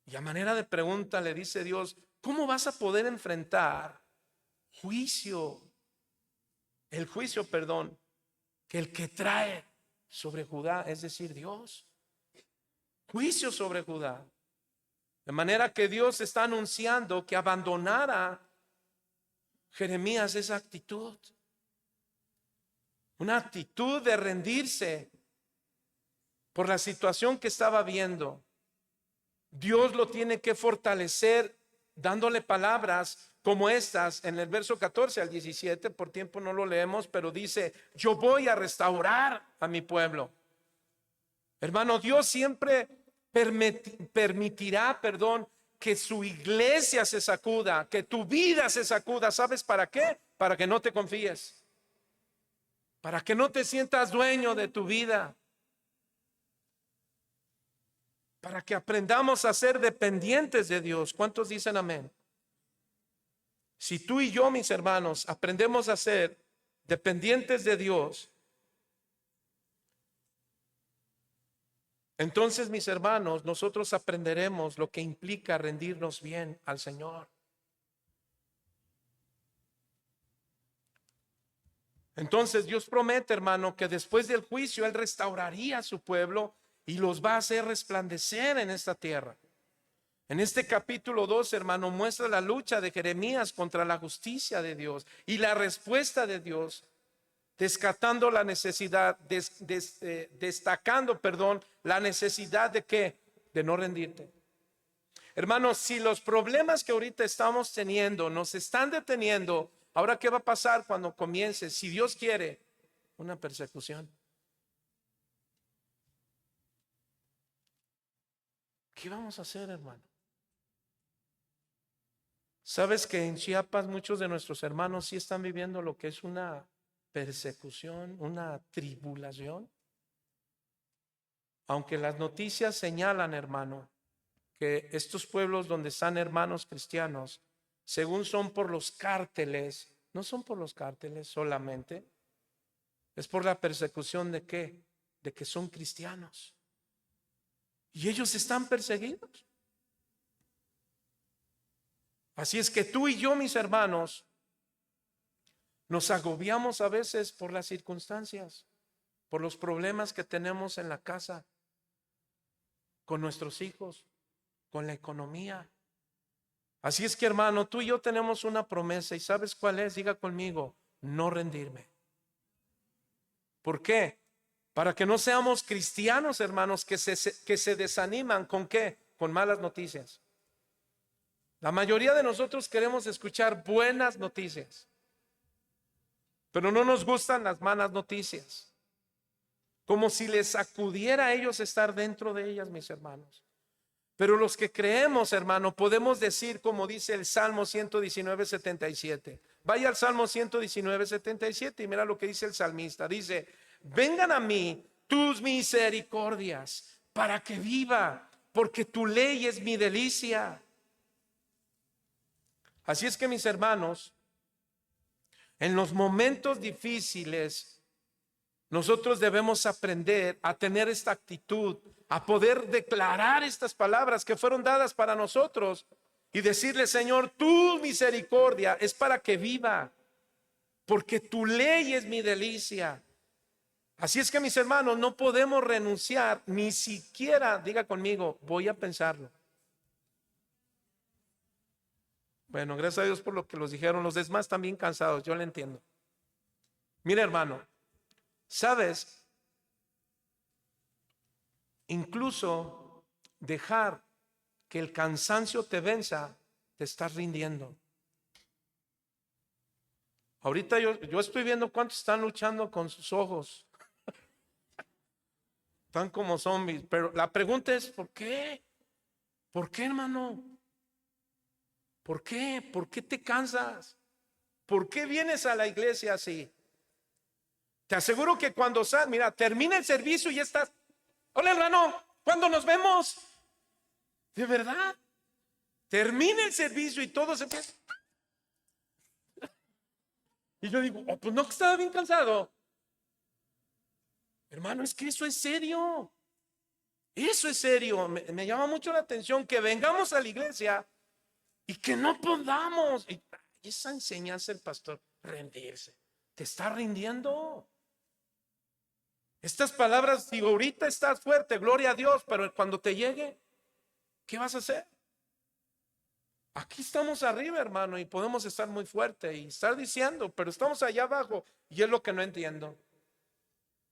Y a manera de pregunta le dice Dios, ¿cómo vas a poder enfrentar el juicio, que el que trae sobre Judá, es decir, Dios? Juicio sobre Judá. De manera que Dios está anunciando que abandonara Jeremías esa actitud. Una actitud de rendirse por la situación que estaba viendo. Dios lo tiene que fortalecer dándole palabras como estas en el verso 14 al 17. Por tiempo no lo leemos, pero dice, yo voy a restaurar a mi pueblo. Hermano, Dios siempre permitirá, que su iglesia se sacuda, que tu vida se sacuda. ¿Sabes para qué? Para que no te confíes, para que no te sientas dueño de tu vida, para que aprendamos a ser dependientes de Dios. ¿Cuántos dicen amén? Si tú y yo, mis hermanos, aprendemos a ser dependientes de Dios, entonces, mis hermanos, nosotros aprenderemos lo que implica rendirnos bien al Señor. Entonces Dios promete, hermano, que después del juicio Él restauraría a su pueblo y los va a hacer resplandecer en esta tierra. En este capítulo 2, hermano, muestra la lucha de Jeremías contra la justicia de Dios y la respuesta de Dios, destacando la necesidad, la necesidad de ¿qué? De no rendirte. Hermanos, si los problemas que ahorita estamos teniendo nos están deteniendo, ahora ¿qué va a pasar cuando comience, si Dios quiere, una persecución? ¿Qué vamos a hacer, hermano? ¿Sabes que en Chiapas muchos de nuestros hermanos sí están viviendo lo que es una persecución, una tribulación? Aunque las noticias señalan, hermano, que estos pueblos donde están hermanos cristianos, según son por los cárteles, no son por los cárteles solamente, es por la persecución de ¿qué? De que son cristianos. Y ellos están perseguidos. Así es que tú y yo, mis hermanos, nos agobiamos a veces por las circunstancias, por los problemas que tenemos en la casa, con nuestros hijos, con la economía. Así es que, hermano, tú y yo tenemos una promesa, y ¿sabes cuál es? Diga conmigo, no rendirme. ¿Por qué? Para que no seamos cristianos, hermanos, que se desaniman. ¿Con qué? Con malas noticias. La mayoría de nosotros queremos escuchar buenas noticias, pero no nos gustan las malas noticias. Como si les sacudiera a ellos estar dentro de ellas, mis hermanos. Pero los que creemos, hermano, podemos decir como dice el Salmo 119:77. Vaya al Salmo 119:77 y mira lo que dice el salmista. Dice, vengan a mí tus misericordias para que viva, porque tu ley es mi delicia. Así es que, mis hermanos, en los momentos difíciles, nosotros debemos aprender a tener esta actitud, a poder declarar estas palabras que fueron dadas para nosotros y decirle, Señor, tu misericordia es para que viva, porque tu ley es mi delicia. Así es que, mis hermanos, no podemos renunciar, ni siquiera, diga conmigo, voy a pensarlo. Bueno, gracias a Dios por lo que los dijeron. Los demás están bien cansados, yo le entiendo. Mira, hermano, ¿sabes? Incluso dejar que el cansancio te venza, te estás rindiendo. Ahorita yo estoy viendo cuántos están luchando con sus ojos. Están como zombies. Pero la pregunta es, ¿por qué? ¿Por qué, hermano? ¿Por qué? ¿Por qué te cansas? ¿Por qué vienes a la iglesia así? Te aseguro que cuando sales, mira, termina el servicio y ya estás. Hola, hermano, ¿cuándo nos vemos? ¿De verdad? Termina el servicio y todo se empieza. Y yo digo, oh, pues no, que estaba bien cansado. Hermano, es que eso es serio. Eso es serio. Me llama mucho la atención que vengamos a la iglesia y que no podamos. Y esa enseñanza el pastor, rendirse. Te está rindiendo. Estas palabras, digo, ahorita estás fuerte, gloria a Dios, pero cuando te llegue, ¿qué vas a hacer? Aquí estamos arriba, hermano, y podemos estar muy fuerte y estar diciendo, pero estamos allá abajo y es lo que no entiendo.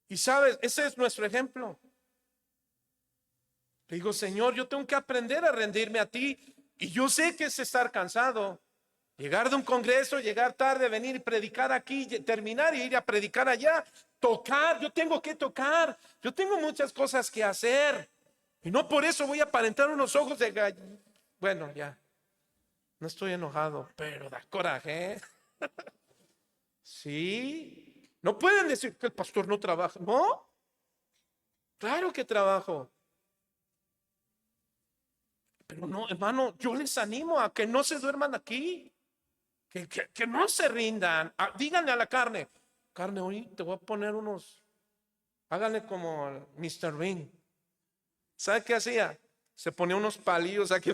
Y sabes, ese es nuestro ejemplo. Le digo, Señor, yo tengo que aprender a rendirme a ti. Y yo sé que es estar cansado. Llegar de un congreso, llegar tarde, venir y predicar aquí, terminar y ir a predicar allá. Tocar, yo tengo que tocar. Yo tengo muchas cosas que hacer. Y no por eso voy a aparentar unos ojos de gallo. Bueno, ya. No estoy enojado, pero da coraje, ¿eh? Sí. No pueden decir que el pastor no trabaja. No. Claro que trabajo. Pero no, hermano, yo les animo a que no se duerman aquí, que no se rindan. Díganle a la carne, carne, hoy te voy a poner unos, háganle como al Mr. Bean. ¿Sabe qué hacía? Se ponía unos palillos aquí,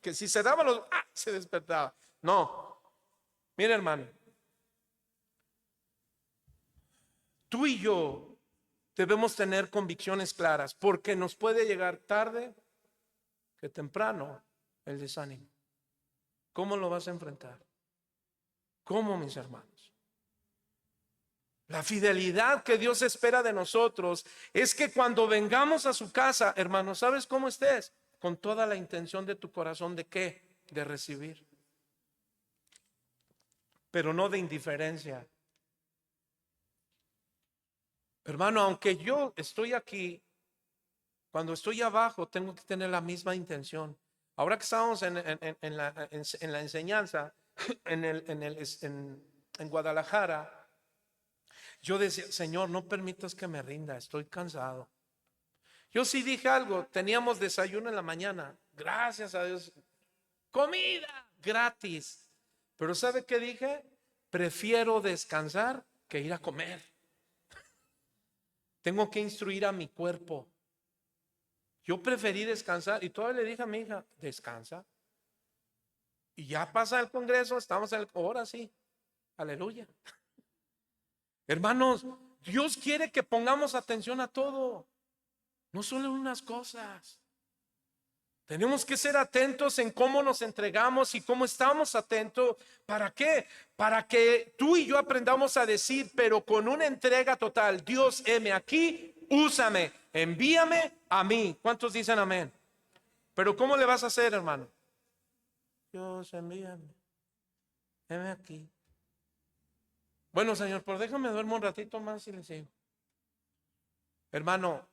que si se daba los, se despertaba. No, mira hermano, tú y yo debemos tener convicciones claras, porque nos puede llegar tarde que temprano el desánimo. ¿Cómo lo vas a enfrentar? ¿Cómo, mis hermanos? La fidelidad que Dios espera de nosotros es que cuando vengamos a su casa, hermanos, ¿sabes cómo estés? Con toda la intención de tu corazón, ¿de qué? De recibir. Pero no de indiferencia. Hermano, aunque yo estoy aquí, cuando estoy abajo tengo que tener la misma intención. Ahora que estamos en la enseñanza, en Guadalajara, yo decía, Señor, no permitas que me rinda, estoy cansado. Yo sí dije algo, teníamos desayuno en la mañana, gracias a Dios, comida gratis. Pero ¿sabe qué dije? Prefiero descansar que ir a comer. Tengo que instruir a mi cuerpo. Yo preferí descansar y todavía le dije a mi hija, descansa. Y ya pasa el congreso, estamos en ahora sí, aleluya. Hermanos, Dios quiere que pongamos atención a todo, no solo en unas cosas. Tenemos que ser atentos en cómo nos entregamos y cómo estamos atentos. ¿Para qué? Para que tú y yo aprendamos a decir, pero con una entrega total, Dios, heme aquí, úsame, envíame a mí. ¿Cuántos dicen amén? Pero ¿cómo le vas a hacer, hermano? Dios, envíame, heme aquí. Bueno, Señor, pero déjame duermo un ratito más y le sigo. Hermano,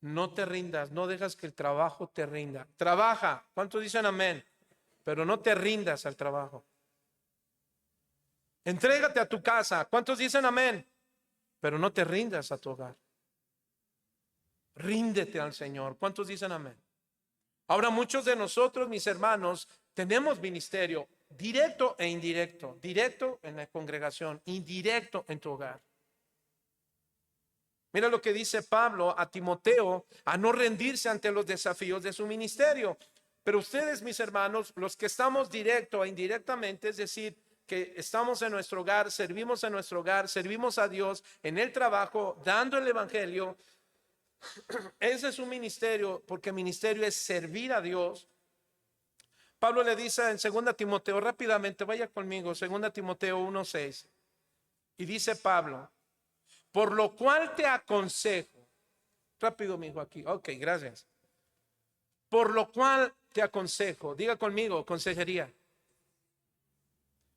no te rindas, no dejas que el trabajo te rinda. Trabaja, ¿cuántos dicen amén? Pero no te rindas al trabajo. Entrégate a tu casa, ¿cuántos dicen amén? Pero no te rindas a tu hogar. Ríndete al Señor, ¿cuántos dicen amén? Ahora muchos de nosotros, mis hermanos, tenemos ministerio directo e indirecto. Directo en la congregación, indirecto en tu hogar. Mira lo que dice Pablo a Timoteo, a no rendirse ante los desafíos de su ministerio. Pero ustedes, mis hermanos, los que estamos directo e indirectamente, es decir, que estamos en nuestro hogar, servimos a Dios en el trabajo, dando el evangelio. Ese es un ministerio, porque ministerio es servir a Dios. Pablo le dice en 2 Timoteo, rápidamente, vaya conmigo, 2 Timoteo 1:6. Y dice Pablo, por lo cual te aconsejo, rápido mi hijo aquí, ok, gracias. Por lo cual te aconsejo, diga conmigo, consejería.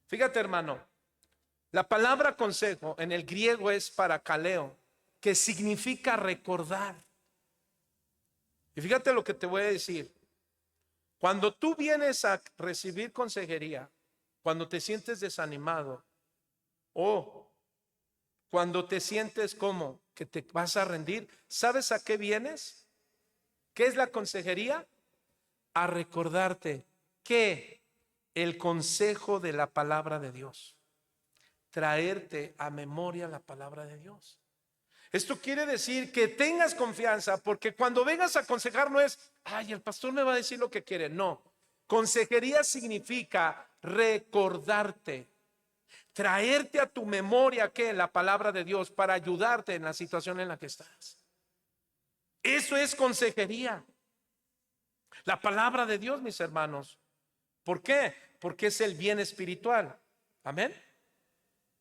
Fíjate hermano, la palabra consejo en el griego es parakaleo, que significa recordar. Y fíjate lo que te voy a decir. Cuando tú vienes a recibir consejería, cuando te sientes desanimado, O cuando te sientes como que te vas a rendir, ¿sabes a qué vienes? ¿Qué es la consejería? A recordarte que el consejo de la palabra de Dios, traerte a memoria la palabra de Dios. Esto quiere decir que tengas confianza, porque cuando vengas a aconsejar no es, ay, el pastor me va a decir lo que quiere. No, consejería significa recordarte, traerte a tu memoria que la palabra de Dios para ayudarte en la situación en la que estás. Eso es consejería. La palabra de Dios, mis hermanos. ¿Por qué? Porque es el bien espiritual. Amén.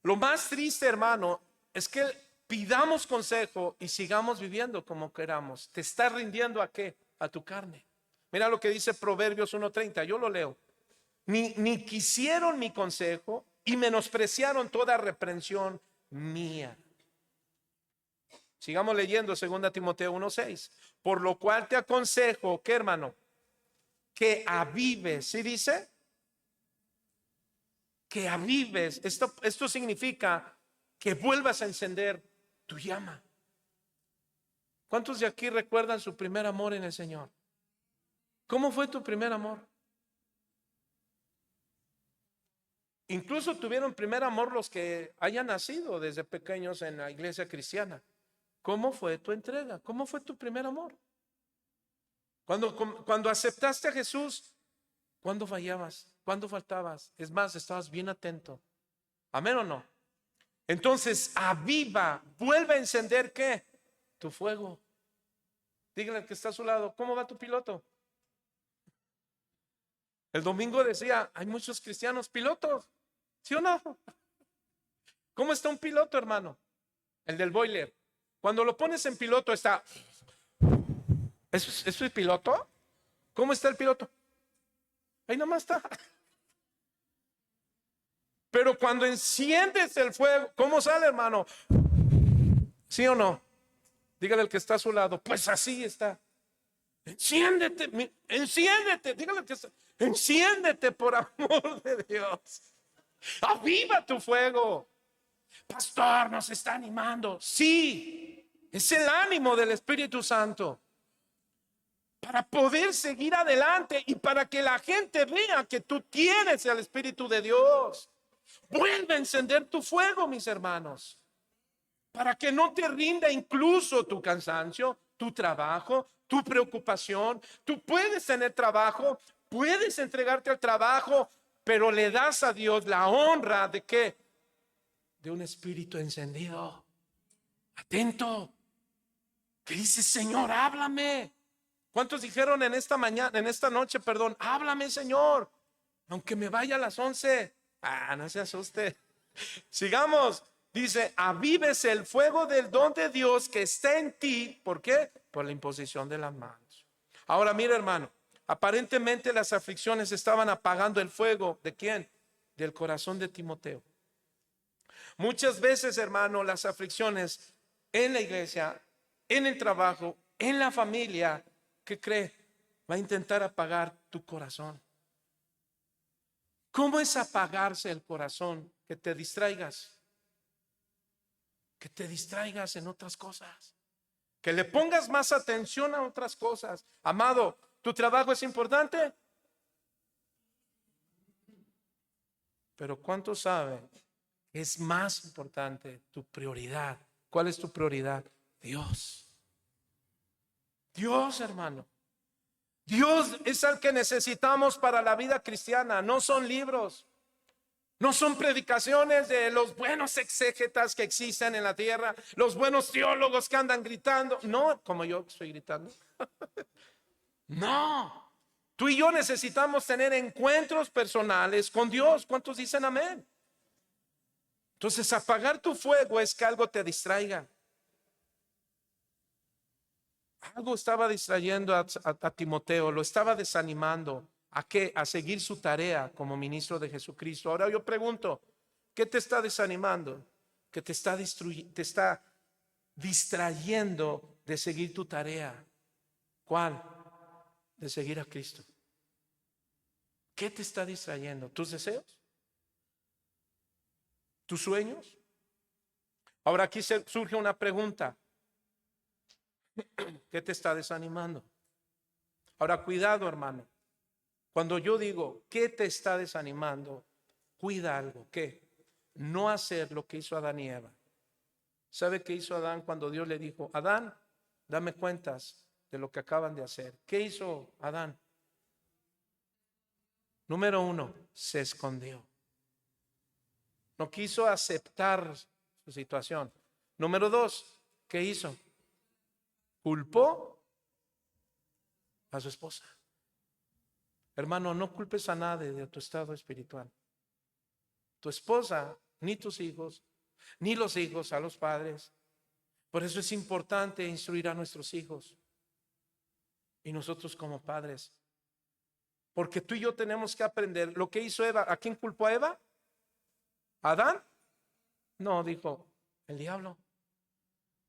Lo más triste, hermano, es que pidamos consejo y sigamos viviendo como queramos. ¿Te está rindiendo a qué? A tu carne. Mira lo que dice Proverbios 1:30, yo lo leo. Ni quisieron mi consejo y menospreciaron toda reprensión mía. Sigamos leyendo 2 Timoteo 1:6. Por lo cual te aconsejo, ¿qué, hermano? Que avives. ¿Sí dice? Que avives. Esto significa que vuelvas a encender tu llama. ¿Cuántos de aquí recuerdan su primer amor en el Señor? ¿Cómo fue tu primer amor? Incluso tuvieron primer amor los que hayan nacido desde pequeños en la iglesia cristiana. ¿Cómo fue tu entrega? ¿Cómo fue tu primer amor? Cuando aceptaste a Jesús, ¿cuándo fallabas? ¿Cuándo faltabas? Es más, estabas bien atento. ¿Amén o no? Entonces, aviva, vuelve a encender ¿qué? Tu fuego. Dígale al que está a su lado, ¿cómo va tu piloto? El domingo decía, hay muchos cristianos pilotos, ¿sí o no? ¿Cómo está un piloto, hermano? El del boiler. Cuando lo pones en piloto está, ¿eso es piloto? ¿Cómo está el piloto? Ahí nomás está. Pero cuando enciendes el fuego, ¿cómo sale, hermano? ¿Sí o no? Dígale al que está a su lado, pues así está. Enciéndete, enciéndete, dígale que está, enciéndete por amor de Dios. Aviva tu fuego. Pastor, nos está animando. Sí, es el ánimo del Espíritu Santo para poder seguir adelante y para que la gente vea que tú tienes el Espíritu de Dios. Vuelve a encender tu fuego, mis hermanos, para que no te rinda incluso tu cansancio, tu trabajo, tu preocupación. Tú puedes tener trabajo, puedes entregarte al trabajo, pero le das a Dios la honra de ¿qué? De un espíritu encendido, atento, que dice, Señor, háblame. ¿Cuántos dijeron en esta mañana, en esta noche, perdón, háblame, Señor, aunque me vaya a las 11? No se asuste. Sigamos. Dice, avives el fuego del don de Dios que está en ti. ¿Por qué? Por la imposición de las manos. Ahora mira, hermano, aparentemente las aflicciones estaban apagando el fuego. ¿De quién? Del corazón de Timoteo. Muchas veces, hermano, las aflicciones en la iglesia, en el trabajo, en la familia, ¿qué cree? Va a intentar apagar tu corazón. ¿Cómo es apagarse el corazón? Que te distraigas. Que te distraigas en otras cosas. Que le pongas más atención a otras cosas. Amado, ¿tu trabajo es importante? Pero ¿cuántos saben que es más importante tu prioridad? ¿Cuál es tu prioridad? Dios. Dios, hermano. Dios es el que necesitamos para la vida cristiana. No son libros. No son predicaciones de los buenos exégetas que existen en la tierra, los buenos teólogos que andan gritando. No, como yo estoy gritando. No. Tú y yo necesitamos tener encuentros personales con Dios. ¿Cuántos dicen amén? Entonces, apagar tu fuego es que algo te distraiga. Algo estaba distrayendo a Timoteo, lo estaba desanimando. ¿A qué? A seguir su tarea como ministro de Jesucristo. Ahora yo pregunto, ¿qué te está desanimando? ¿Qué te está distrayendo de seguir tu tarea? ¿Cuál? De seguir a Cristo. ¿Qué te está distrayendo? ¿Tus deseos? tus sueños. Ahora aquí surge una pregunta. ¿Qué te está desanimando? Ahora cuidado, hermano. Cuando yo digo, ¿qué te está desanimando? Cuida algo. ¿Qué? No hacer lo que hizo Adán y Eva. ¿Sabe qué hizo Adán cuando Dios le dijo, Adán, dame cuentas de lo que acaban de hacer? ¿Qué hizo Adán? Número uno, se escondió. No quiso aceptar su situación. Número dos, ¿qué hizo? Culpó a su esposa. Hermano, no culpes a nadie de tu estado espiritual. Tu esposa, ni tus hijos, ni los hijos a los padres. Por eso es importante instruir a nuestros hijos y nosotros como padres. Porque tú y yo tenemos que aprender lo que hizo Eva. ¿A quién culpó a Eva? ¿A Adán? No, dijo el diablo.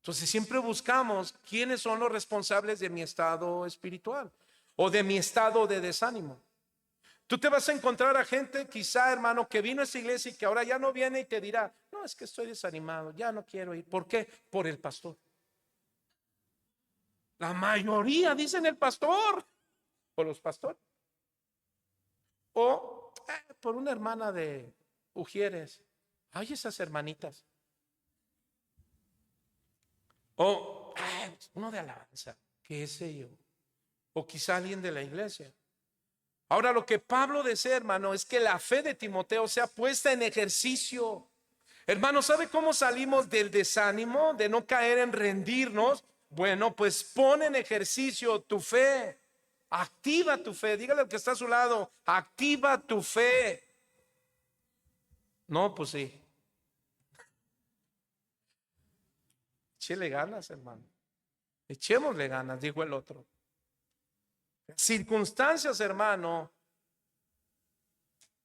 Entonces siempre buscamos quiénes son los responsables de mi estado espiritual o de mi estado de desánimo. Tú te vas a encontrar a gente, quizá, hermano, que vino a esa iglesia y que ahora ya no viene y te dirá, no, es que estoy desanimado, ya no quiero ir. ¿Por qué? Por el pastor. La mayoría dicen el pastor o los pastores. O por una hermana de Ujieres. Ay, esas hermanitas. O uno de alabanza, qué sé yo. O quizá alguien de la iglesia. Ahora lo que Pablo desea, hermano, es que la fe de Timoteo sea puesta en ejercicio. Hermano, ¿sabe cómo salimos del desánimo, de no caer en rendirnos? Bueno, pues pon en ejercicio tu fe. Activa tu fe. Dígale al que está a su lado, activa tu fe. No, pues sí. Échele ganas, hermano. Echémosle ganas, dijo el otro. Circunstancias, hermano,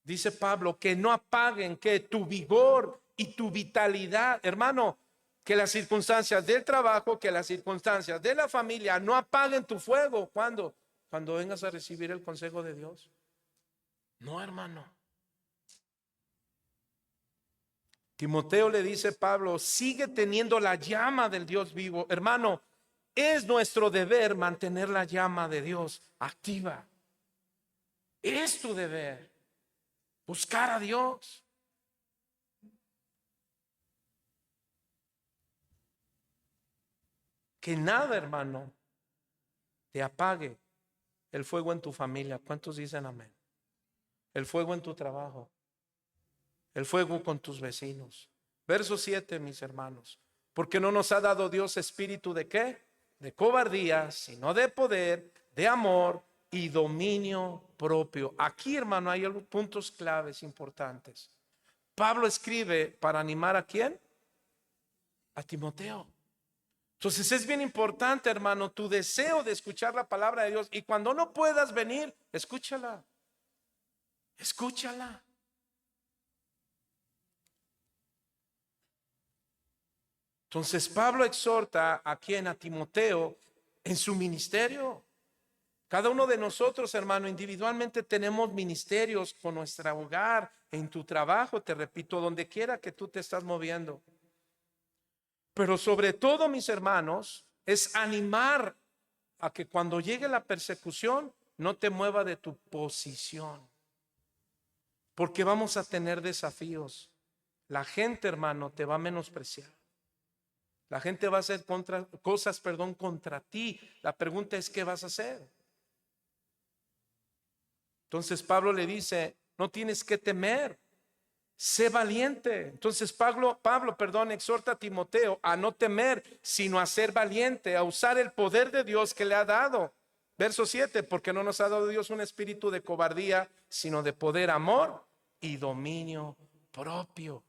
dice Pablo, que no apaguen que tu vigor y tu vitalidad, hermano, que las circunstancias del trabajo, que las circunstancias de la familia no apaguen tu fuego. ¿Cuándo? Cuando vengas a recibir el consejo de Dios. No, hermano. Timoteo le dice Pablo, sigue teniendo la llama del Dios vivo. Hermano, es nuestro deber mantener la llama de Dios activa. Es tu deber buscar a Dios. Que nada, hermano, te apague el fuego en tu familia. ¿Cuántos dicen amén? El fuego en tu trabajo. El fuego con tus vecinos. Verso 7, mis hermanos. Porque no nos ha dado Dios espíritu de ¿qué? De cobardía, sino de poder, de amor y dominio propio. Aquí, hermano, hay algunos puntos claves importantes. Pablo escribe para animar ¿a quién? A Timoteo. Entonces es bien importante, hermano, tu deseo de escuchar la palabra de Dios. Y cuando no puedas venir, escúchala. Escúchala. Entonces Pablo exhorta a quien, a Timoteo, en su ministerio. Cada uno de nosotros, hermano, individualmente tenemos ministerios con nuestro hogar, en tu trabajo, te repito, donde quiera que tú te estás moviendo. Pero sobre todo, mis hermanos, es animar a que cuando llegue la persecución no te mueva de tu posición. Porque vamos a tener desafíos. La gente, hermano, te va a menospreciar. La gente va a hacer cosas contra ti. La pregunta es, ¿qué vas a hacer? Entonces Pablo le dice, no tienes que temer. Sé valiente. Entonces Pablo, exhorta a Timoteo a no temer, sino a ser valiente, a usar el poder de Dios que le ha dado. Verso 7, porque no nos ha dado Dios un espíritu de cobardía, sino de poder, amor y dominio propio.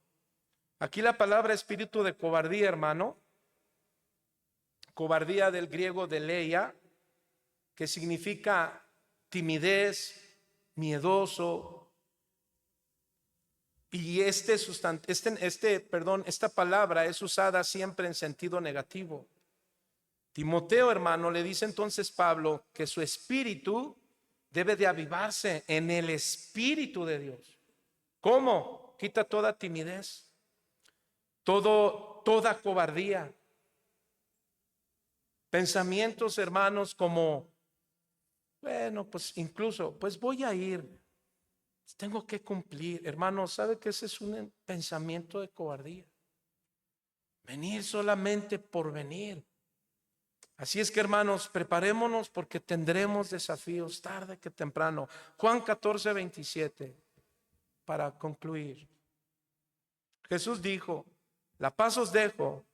Aquí la palabra espíritu de cobardía, hermano, cobardía del griego deleia, que significa timidez, miedoso. Y esta palabra es usada siempre en sentido negativo. Timoteo, hermano, le dice entonces Pablo que su espíritu debe de avivarse en el espíritu de Dios. ¿Cómo? Quita toda timidez. toda cobardía. Pensamientos, hermanos, como, bueno, pues incluso, pues voy a ir, tengo que cumplir. Hermanos, ¿sabe que ese es un pensamiento de cobardía? Venir solamente por venir. Así es que, hermanos, preparémonos porque tendremos desafíos tarde que temprano. Juan 14:27, para concluir. Jesús dijo: la paz os dejo,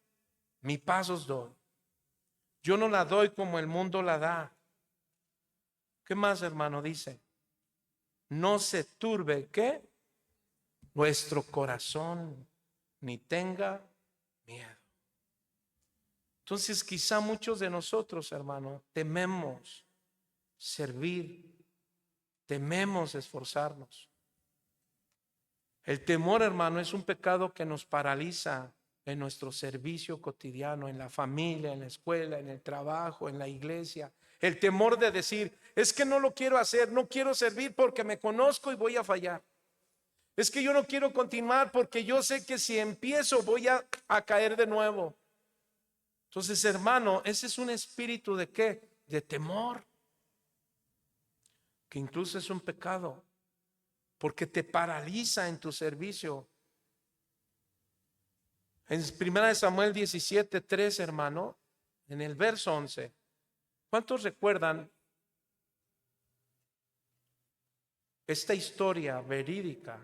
mi paz os doy. Yo no la doy como el mundo la da. ¿Qué más, hermano? Dice: no se turbe, ¿qué? Nuestro corazón, ni tenga miedo. Entonces, quizá muchos de nosotros, hermano, tememos servir, tememos esforzarnos. El temor, hermano, es un pecado que nos paraliza en nuestro servicio cotidiano, en la familia, en la escuela, en el trabajo, en la iglesia. El temor de decir: es que no lo quiero hacer, no quiero servir porque me conozco y voy a fallar. Es que yo no quiero continuar porque yo sé que si empiezo voy a caer de nuevo. Entonces, hermano, ese es un espíritu ¿de qué? De temor, que incluso es un pecado, porque te paraliza en tu servicio. En 1 Samuel 17:3, hermano, en el verso 11, ¿cuántos recuerdan esta historia verídica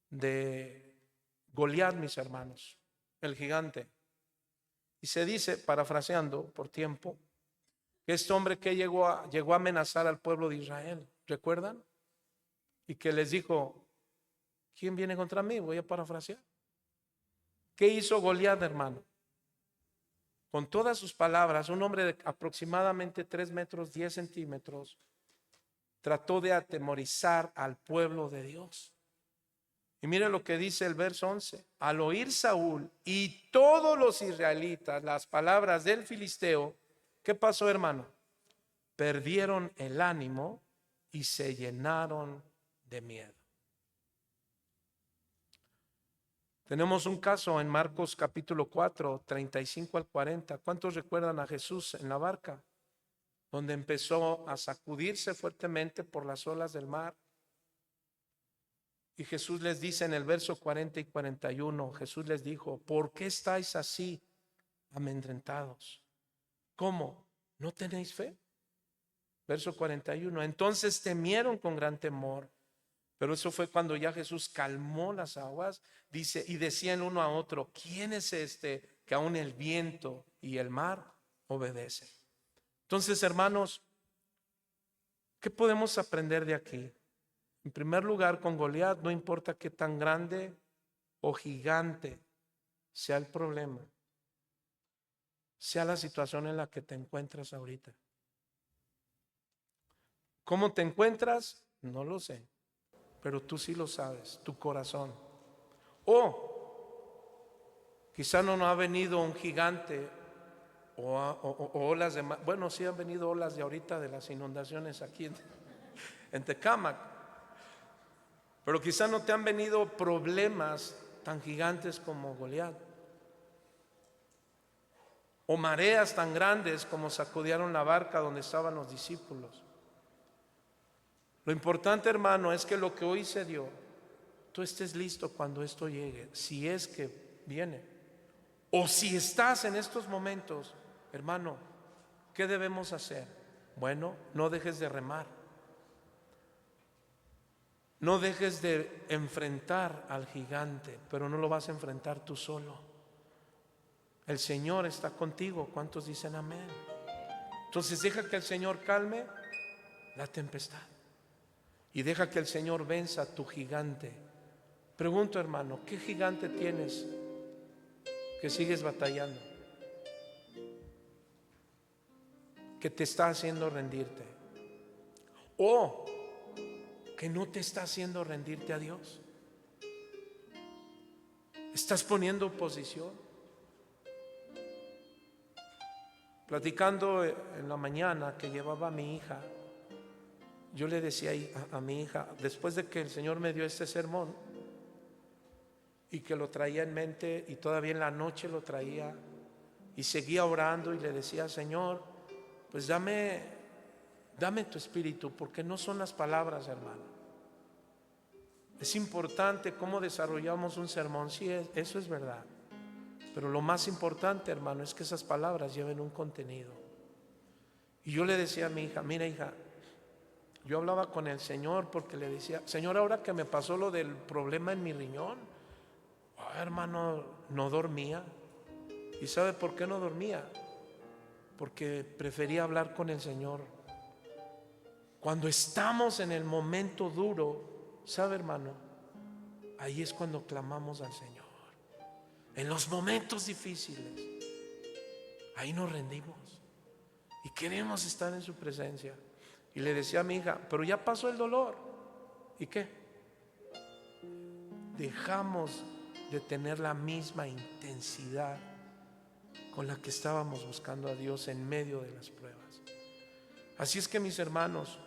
de Goliat, mis hermanos, el gigante? Y se dice, parafraseando por tiempo, que este hombre que llegó a amenazar al pueblo de Israel, ¿recuerdan? Y que les dijo: ¿quién viene contra mí? Voy a parafrasear. ¿Qué hizo Goliat, hermano? Con todas sus palabras, un hombre de aproximadamente 3 metros 10 centímetros, trató de atemorizar al pueblo de Dios. Y mire lo que dice el verso 11: al oír Saúl y todos los israelitas las palabras del filisteo, ¿qué pasó, hermano? Perdieron el ánimo y se llenaron de miedo. Tenemos un caso en Marcos capítulo 4, 35 al 40. ¿Cuántos recuerdan a Jesús en la barca, donde empezó a sacudirse fuertemente por las olas del mar? Y Jesús les dice en el verso 40 y 41, Jesús les dijo: ¿por qué estáis así amedrentados? ¿Cómo? ¿No tenéis fe? Verso 41, entonces temieron con gran temor. Pero eso fue cuando ya Jesús calmó las aguas, dice, y decían uno a otro: ¿quién es este que aún el viento y el mar obedecen? Entonces, hermanos, ¿qué podemos aprender de aquí? En primer lugar, con Goliat, no importa qué tan grande o gigante sea el problema, sea la situación en la que te encuentras ahorita. ¿Cómo te encuentras? No lo sé, pero tú sí lo sabes, tu corazón. O quizá no ha venido un gigante o olas de mar. Bueno, sí han venido olas de ahorita de las inundaciones aquí en Tecámac, pero quizá no te han venido problemas tan gigantes como Goliat, o mareas tan grandes como sacudieron la barca donde estaban los discípulos. Lo importante, hermano, es que lo que hoy se dio, tú estés listo cuando esto llegue, si es que viene. O si estás en estos momentos, hermano, ¿qué debemos hacer? Bueno, no dejes de remar. No dejes de enfrentar al gigante, pero no lo vas a enfrentar tú solo. El Señor está contigo. ¿Cuántos dicen amén? Entonces deja que el Señor calme la tempestad y deja que el Señor venza a tu gigante. Pregunto, hermano, ¿qué gigante tienes que sigues batallando, que te está haciendo rendirte, o que no te está haciendo rendirte a Dios? ¿Estás poniendo oposición? Platicando en la mañana que llevaba a mi hija, yo le decía a mi hija, después de que el Señor me dio este sermón, y que lo traía en mente, y todavía en la noche lo traía, y seguía orando y le decía: Señor, pues dame tu espíritu, porque no son las palabras, hermano. Es importante cómo desarrollamos un sermón, sí, eso es verdad, pero lo más importante, hermano, es que esas palabras lleven un contenido. Y yo le decía a mi hija: mira, hija, yo hablaba con el Señor porque le decía: Señor, ahora que me pasó lo del problema en mi riñón, hermano, no dormía. ¿Y sabe por qué no dormía? Porque prefería hablar con el Señor. Cuando estamos en el momento duro, ¿sabe, hermano? Ahí es cuando clamamos al Señor. En los momentos difíciles, ahí nos rendimos y queremos estar en su presencia. Y le decía a mi hija: pero ya pasó el dolor. ¿Y qué? Dejamos de tener la misma intensidad con la que estábamos buscando a Dios en medio de las pruebas. Así es que, mis hermanos,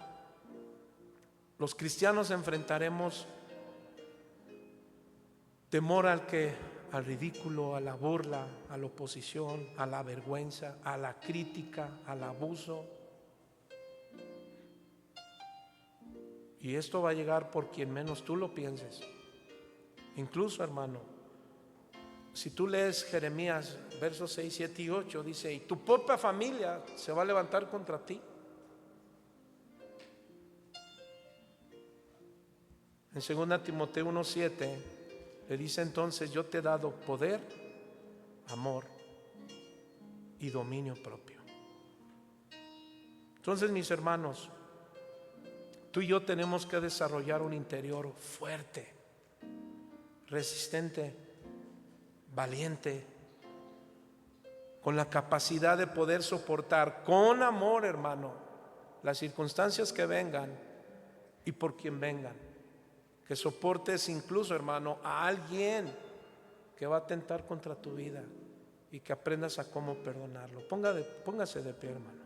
los cristianos enfrentaremos temor al ridículo, a la burla, a la oposición, a la vergüenza, a la crítica, al abuso. Y esto va a llegar por quien menos tú lo pienses. Incluso, hermano, si tú lees Jeremías versos 6, 7 y 8, dice: y tu propia familia se va a levantar contra ti. En 2 Timoteo 1:7 le dice: entonces yo te he dado poder, amor y dominio propio. Entonces, mis hermanos, tú y yo tenemos que desarrollar un interior fuerte, resistente, valiente, con la capacidad de poder soportar con amor, hermano, las circunstancias que vengan y por quien vengan. Que soportes incluso, hermano, a alguien que va a atentar contra tu vida, y que aprendas a cómo perdonarlo. Póngase de pie, hermano.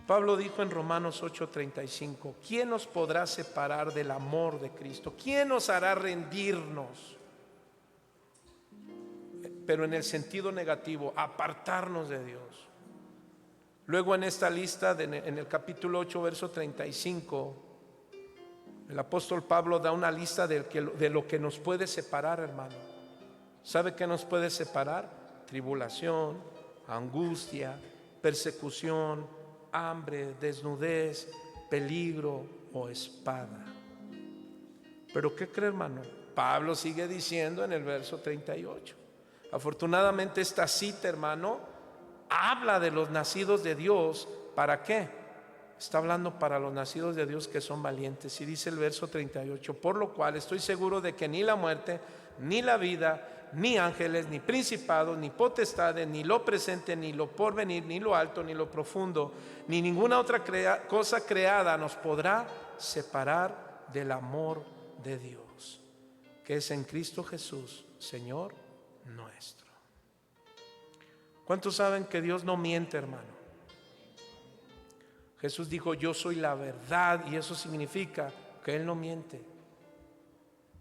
Pablo dijo en Romanos 8:35: ¿quién nos podrá separar del amor de Cristo? ¿Quién nos hará rendirnos? Pero en el sentido negativo, apartarnos de Dios. Luego, en esta lista, en el capítulo 8, verso 35, el apóstol Pablo da una lista de lo que nos puede separar, hermano. ¿Sabe qué nos puede separar? Tribulación, angustia, persecución, hambre, desnudez, peligro o espada. Pero ¿qué cree, hermano? Pablo sigue diciendo en el verso 38. Afortunadamente, esta cita, hermano, habla de los nacidos de Dios. ¿Para qué? Está hablando para los nacidos de Dios que son valientes. Y dice el verso 38: por lo cual estoy seguro de que ni la muerte, ni la vida, ni ángeles, ni principados, ni potestades, ni lo presente, ni lo porvenir, ni lo alto, ni lo profundo, ni ninguna otra cosa creada nos podrá separar del amor de Dios, que es en Cristo Jesús, Señor nuestro. ¿Cuántos saben que Dios no miente, hermano? Jesús dijo: yo soy la verdad, y eso significa que Él no miente.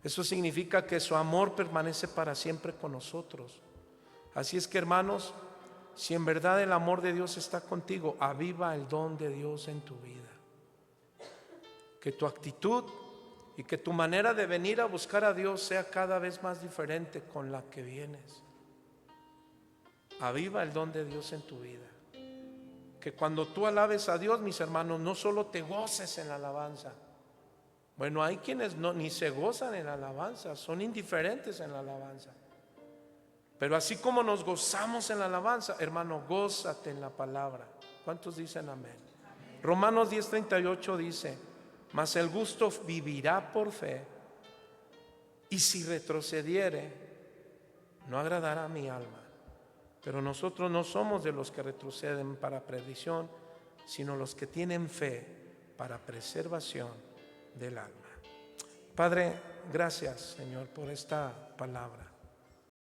Eso significa que su amor permanece para siempre con nosotros. Así es que, hermanos, si en verdad el amor de Dios está contigo, aviva el don de Dios en tu vida. Que tu actitud y que tu manera de venir a buscar a Dios sea cada vez más diferente con la que vienes. Aviva el don de Dios en tu vida. Que cuando tú alabes a Dios, mis hermanos, no solo te goces en la alabanza. Bueno, hay quienes ni se gozan en la alabanza, son indiferentes en la alabanza. Pero así como nos gozamos en la alabanza, hermano, gózate en la palabra. ¿Cuántos dicen amén? Romanos 10:38 dice: mas el justo vivirá por fe, y si retrocediere, no agradará a mi alma. Pero nosotros no somos de los que retroceden para perdición, sino los que tienen fe para preservación del alma. Padre, gracias, Señor, por esta palabra.